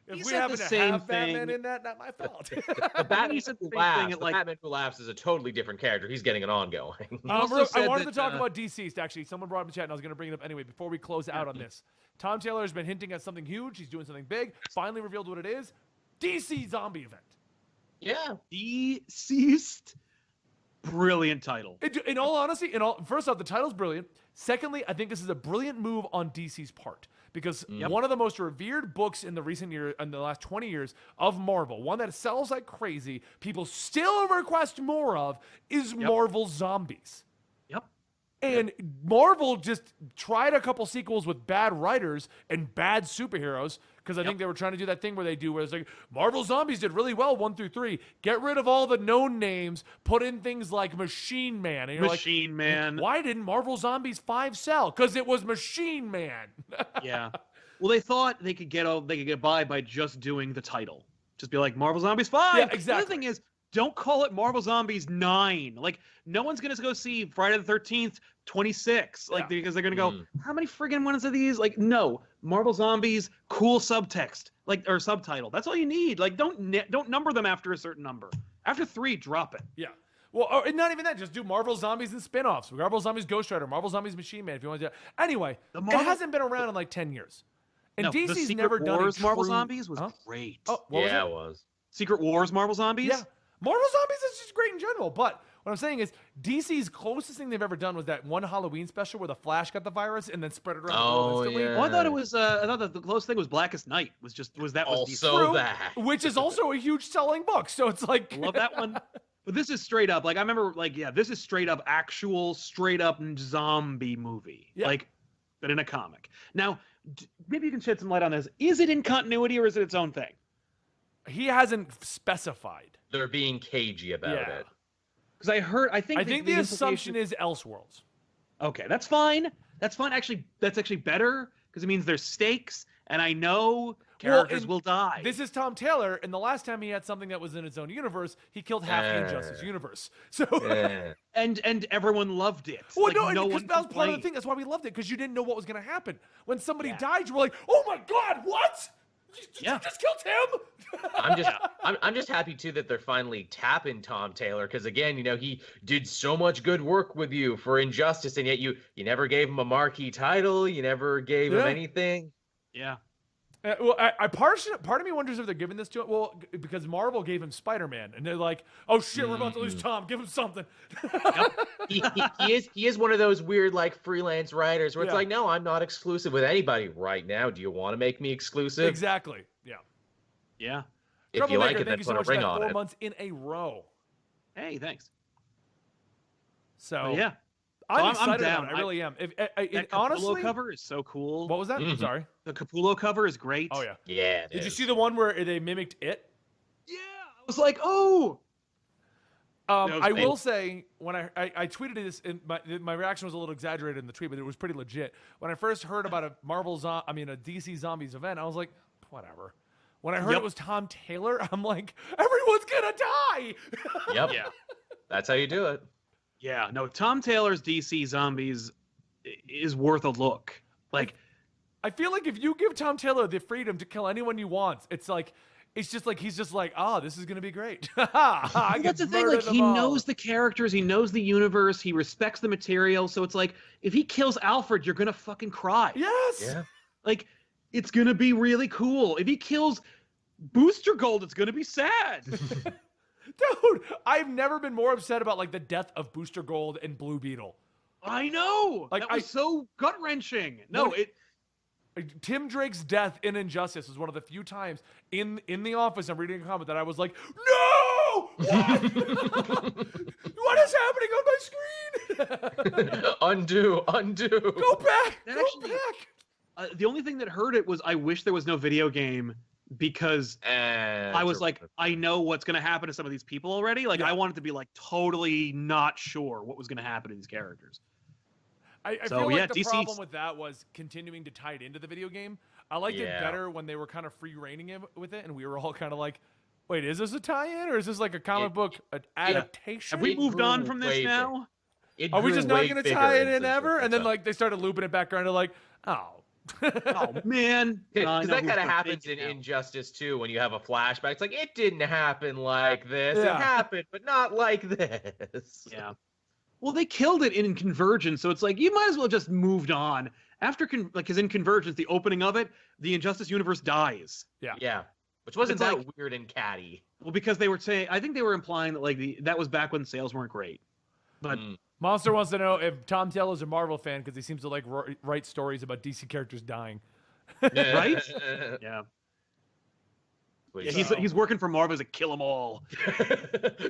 If He we said happen the to same have Batman thing. in that, not my fault. The Batman said the who same laughs. thing at, The like- Batman who laughs is a totally different character. He's getting an ongoing. also I said wanted that, to talk about DCeased, actually. Someone brought up in chat, and I was going to bring it up anyway before we close out on this. Tom Taylor has been hinting at something huge. He's doing something big. Finally revealed what it is. DC zombie event. Yeah. DCeased. Brilliant title. In all honesty, first off, the title's brilliant. Secondly, I think this is a brilliant move on DC's part because one of the most revered books in the last 20 years of Marvel, one that sells like crazy, people still request more of, is Marvel Zombies. Yep. And Marvel just tried a couple sequels with bad writers and bad superheroes because I think they were trying to do that thing where it's like, Marvel Zombies did really well 1 through 3. Get rid of all the known names, put in things like Machine Man. And you're Machine Man. Why didn't Marvel Zombies 5 sell? Because it was Machine Man. Yeah. Well, they thought they could get by by just doing the title. Just be like Marvel Zombies 5. Yeah, The exactly. other thing is, don't call it Marvel Zombies 9. Like, no one's gonna go see Friday the 13th 26. Like, because they're gonna go, how many friggin' ones are these? Like, no, Marvel Zombies, cool subtext, like, or subtitle. That's all you need. Like, don't number them after a certain number. After 3, drop it. Yeah. Well, and not even that. Just do Marvel Zombies and spin-offs. Marvel Zombies Ghost Rider, Marvel Zombies Machine Man, if you want to do that. Anyway, it hasn't been around in like 10 years. And no, DC's Secret never done Wars a true... Marvel Zombies was great. Oh, what was it? Yeah, it was. Secret Wars Marvel Zombies? Yeah. Marvel Zombies is just great in general. But what I'm saying is DC's closest thing they've ever done was that one Halloween special where the Flash got the virus and then spread it around the world instantly. Yeah. Well, I thought it was. I thought that the closest thing was Blackest Night. Was that was Also DC. that. Which is also a huge selling book. So it's like... Love that one. But this is straight up. Like, I remember, like, yeah, this is straight up straight up zombie movie. Yeah. Like, but in a comic. Now, maybe you can shed some light on this. Is it in continuity or is it its own thing? He hasn't specified. They're being cagey about it. Because I think the assumption is Elseworlds. Okay, that's fine. That's fine. Actually, that's actually better because it means there's stakes, and I know characters will die. This is Tom Taylor, and the last time he had something that was in its own universe, he killed half the Injustice universe. So, and everyone loved it. Well, like, no, no because one that was part of the complained. thing. That's why we loved it, because you didn't know what was going to happen. When somebody died, you were like, "Oh my God, what? You just killed him!" I'm just happy too that they're finally tapping Tom Taylor, because again, you know, he did so much good work with you for Injustice, and yet you never gave him a marquee title, you never gave him anything. Yeah. Well, part of me wonders if they're giving this to him. Well, because Marvel gave him Spider-Man, and they're like, "Oh shit, we're about to lose Tom. Give him something." He is one of those weird like freelance writers where it's like, no, I'm not exclusive with anybody right now. Do you want to make me exclusive? Exactly. Yeah. Yeah. If you like it, thank then you put so a much ring for that on 4 it. months in a row. Hey, thanks. So But yeah. I'm I'm excited down. about it. I really am. That Honestly, Capullo cover is so cool. what was that? I'm sorry. The Capullo cover is great. Oh yeah. Yeah. Did you see the one where they mimicked it? Yeah. I was like, oh. I will say when I tweeted this, and my reaction was a little exaggerated in the tweet, but it was pretty legit. When I first heard about a DC Zombies event, I was like, whatever. When I heard it was Tom Taylor, I'm like, everyone's gonna die. Yep. Yeah. That's how you do it. Yeah. No, Tom Taylor's DC Zombies is worth a look. Like, I feel like if you give Tom Taylor the freedom to kill anyone you want, it's just like he's just like, this is gonna be great. that's the thing. Like, he knows the characters, he knows the universe, he respects the material. So it's like, if he kills Alfred, you're gonna fucking cry. Yes. Yeah. Like, it's gonna be really cool. If he kills Booster Gold, it's gonna be sad. Dude, I've never been more upset about like the death of Booster Gold and Blue Beetle. I know. Like, that was so gut wrenching. No, Tim Drake's death in Injustice was one of the few times in the office I'm reading a comment that I was like, no! What? What is happening on my screen? Undo. Go back! The only thing that hurt it was I wish there was no video game, because I was like, I know what's going to happen to some of these people already. Like, I wanted to be like totally not sure what was going to happen to these characters. I feel like the problem with that was continuing to tie it into the video game. I liked it better when they were kind of free reigning it with it, and we were all kind of like, wait, is this a tie-in, or is this like a comic book adaptation? Have we moved on from this now? Are we just not going to tie it in ever? And then like they started looping it back around to like, oh man, because that kind of happens in Injustice too. When you have a flashback, it's like, it didn't happen like this. It happened, but not like this. Yeah. Well, they killed it in Convergence, so it's like you might as well just moved on. After because in Convergence, the opening of it, the Injustice universe dies. Yeah. Which wasn't that weird and catty. Well, because they were saying, I think they were implying that like that was back when sales weren't great. But Monster wants to know if Tom Taylor's a Marvel fan because he seems to like write stories about DC characters dying. Right? Yeah. Yeah, he's working for Marvel to kill them all.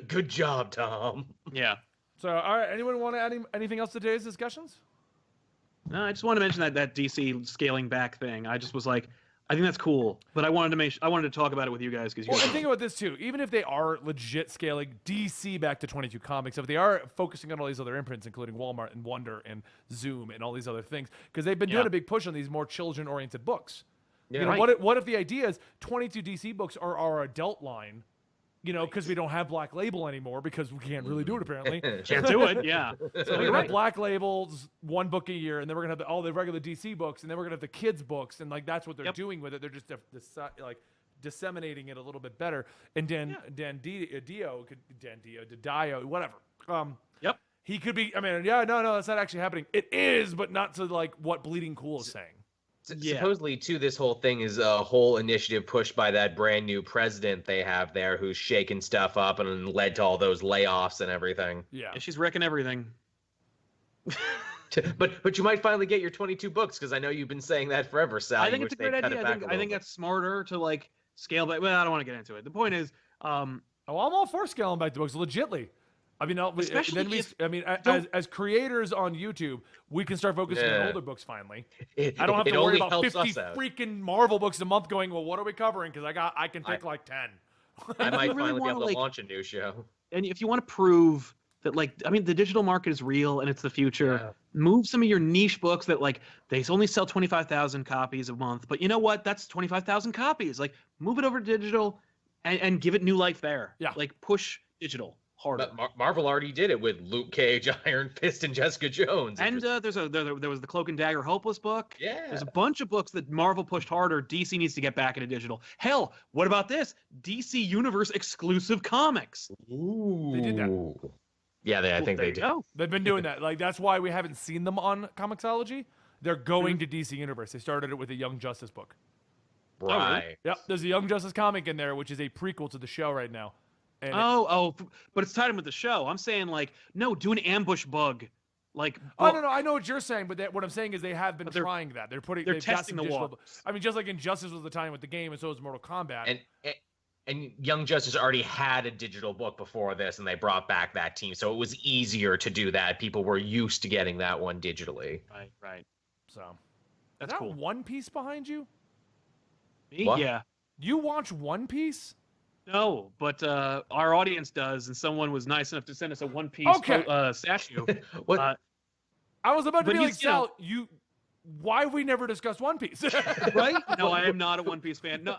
Good job, Tom. Yeah. So, all right, anyone want to add anything else to today's discussions? No, I just want to mention that DC scaling back thing. I just was like, I think that's cool, but I wanted to talk about it with you guys because. Well, and think about this too. Even if they are legit scaling DC back to 22 Comics, if they are focusing on all these other imprints, including Walmart and Wonder and Zoom and all these other things, because they've been doing a big push on these more children-oriented books. Yeah. You know, what if the idea is 22 DC books are our adult line, because we don't have Black Label anymore because we can't really do it apparently. Can't do it. Yeah. So we're You're gonna have right. Black Labels, one book a year, and then we're gonna have all the regular DC books, and then we're gonna have the kids books, and like that's what they're doing with it. They're just like disseminating it a little bit better. And Didio, whatever. Yep. He could be. I mean, no, that's not actually happening. It is, but not to like what Bleeding Cool is saying. Supposedly, too, this whole thing is a whole initiative pushed by that brand new president they have there, who's shaking stuff up and led to all those layoffs and everything. Yeah, She's wrecking everything. But you might finally get your 22 books because I know you've been saying that forever, Sal. I think it's a great idea. I think that's smarter to like scale back. Well, I don't want to get into it. The point is, I'm all for scaling back the books, legitly. I mean, as creators on YouTube, we can start focusing on older books finally. I don't have to worry about 50 freaking Marvel books a month going, well, what are we covering? Because I can pick like 10. I might really finally be able to like, launch a new show. And if you want to prove that, the digital market is real and it's the future, move some of your niche books that, they only sell 25,000 copies a month. But you know what? That's 25,000 copies. Move it over to digital and give it new life there. Yeah. Push digital. Harder. But Marvel already did it with Luke Cage, Iron Fist, and Jessica Jones. And there was the Cloak and Dagger Hopeless book. Yeah. There's a bunch of books that Marvel pushed harder. DC needs to get back into digital. Hell, what about this? DC Universe exclusive comics. Ooh. They did that. Yeah, I think they did. They've been doing that. That's why we haven't seen them on Comixology. They're going to DC Universe. They started it with a Young Justice book. Right. Oh, really? Yep. There's a Young Justice comic in there, which is a prequel to the show right now. And but it's tied in with the show. I'm saying no, do an ambush bug, no, I know what you're saying, but what I'm saying is they have been trying that. They're testing the waters. I mean, just like Injustice was the time with the game, and so was Mortal Kombat. And Young Justice already had a digital book before this, and they brought back that team, so it was easier to do that. People were used to getting that one digitally. Right. So that's is that cool. One Piece behind you? Me? What? Yeah. You watch One Piece? No, but our audience does, and someone was nice enough to send us a One Piece statue. What? I was about to be like, Sal, why have we never discussed One Piece? Right? No, I am not a One Piece fan. No,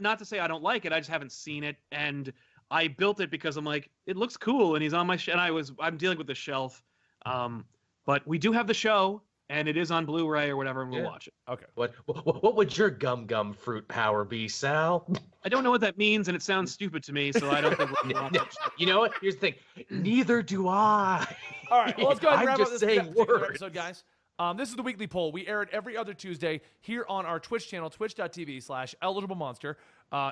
not to say I don't like it. I just haven't seen it, and I built it because I'm like, it looks cool, and he's on my and I'm dealing with the shelf. But we do have the show, and it is on Blu-ray or whatever, and we'll watch it. Okay. What would your gum fruit power be, Sal? I don't know what that means, and it sounds stupid to me, so I don't think we're going to watch it. You know what? Here's the thing. Neither do I. All right, well, let's go ahead and wrap up this words. episode, guys. This is the weekly poll. We air it every other Tuesday here on our Twitch channel, twitch.tv/eligiblemonster.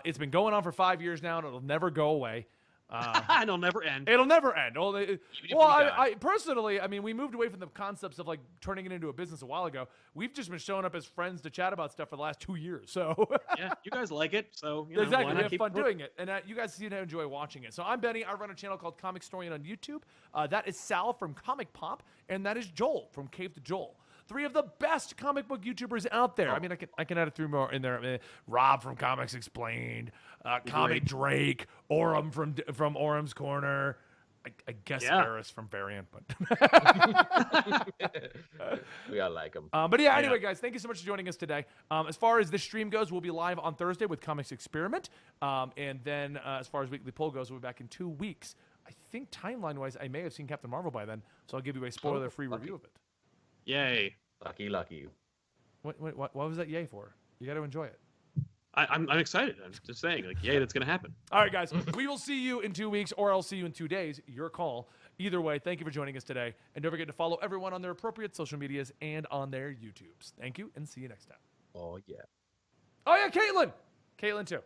It's been going on for 5 years now, and it'll never go away. And it'll never end. It'll never end. I personally, we moved away from the concepts of turning it into a business a while ago. We've just been showing up as friends to chat about stuff for the last 2 years. So yeah, you guys like it, so exactly, we have fun doing it, and you guys seem to enjoy watching it. So I'm Benny. I run a channel called Comic Historian on YouTube. That is Sal from Comic Pop, and that is Joel from Cave to Joel. 3 of the best comic book YouTubers out there. I can add a 3 more in there. Rob from Comics Explained, Comic Drake, Orem from Orem's Corner. I guess Eris from Variant, but we all like him. But anyway, guys, thank you so much for joining us today. As far as this stream goes, we'll be live on Thursday with Comics Experiment, and then as far as weekly poll goes, we'll be back in 2 weeks. I think timeline-wise, I may have seen Captain Marvel by then, so I'll give you a spoiler-free review of it. Yay! Lucky. What was that yay for? You got to enjoy it. I'm excited. I'm just saying, yay, that's gonna happen. All right, guys, we will see you in 2 weeks, or I'll see you in 2 days. Your call. Either way, thank you for joining us today, and don't forget to follow everyone on their appropriate social medias and on their YouTubes. Thank you, and see you next time. Oh yeah. Oh yeah, Caitlin too.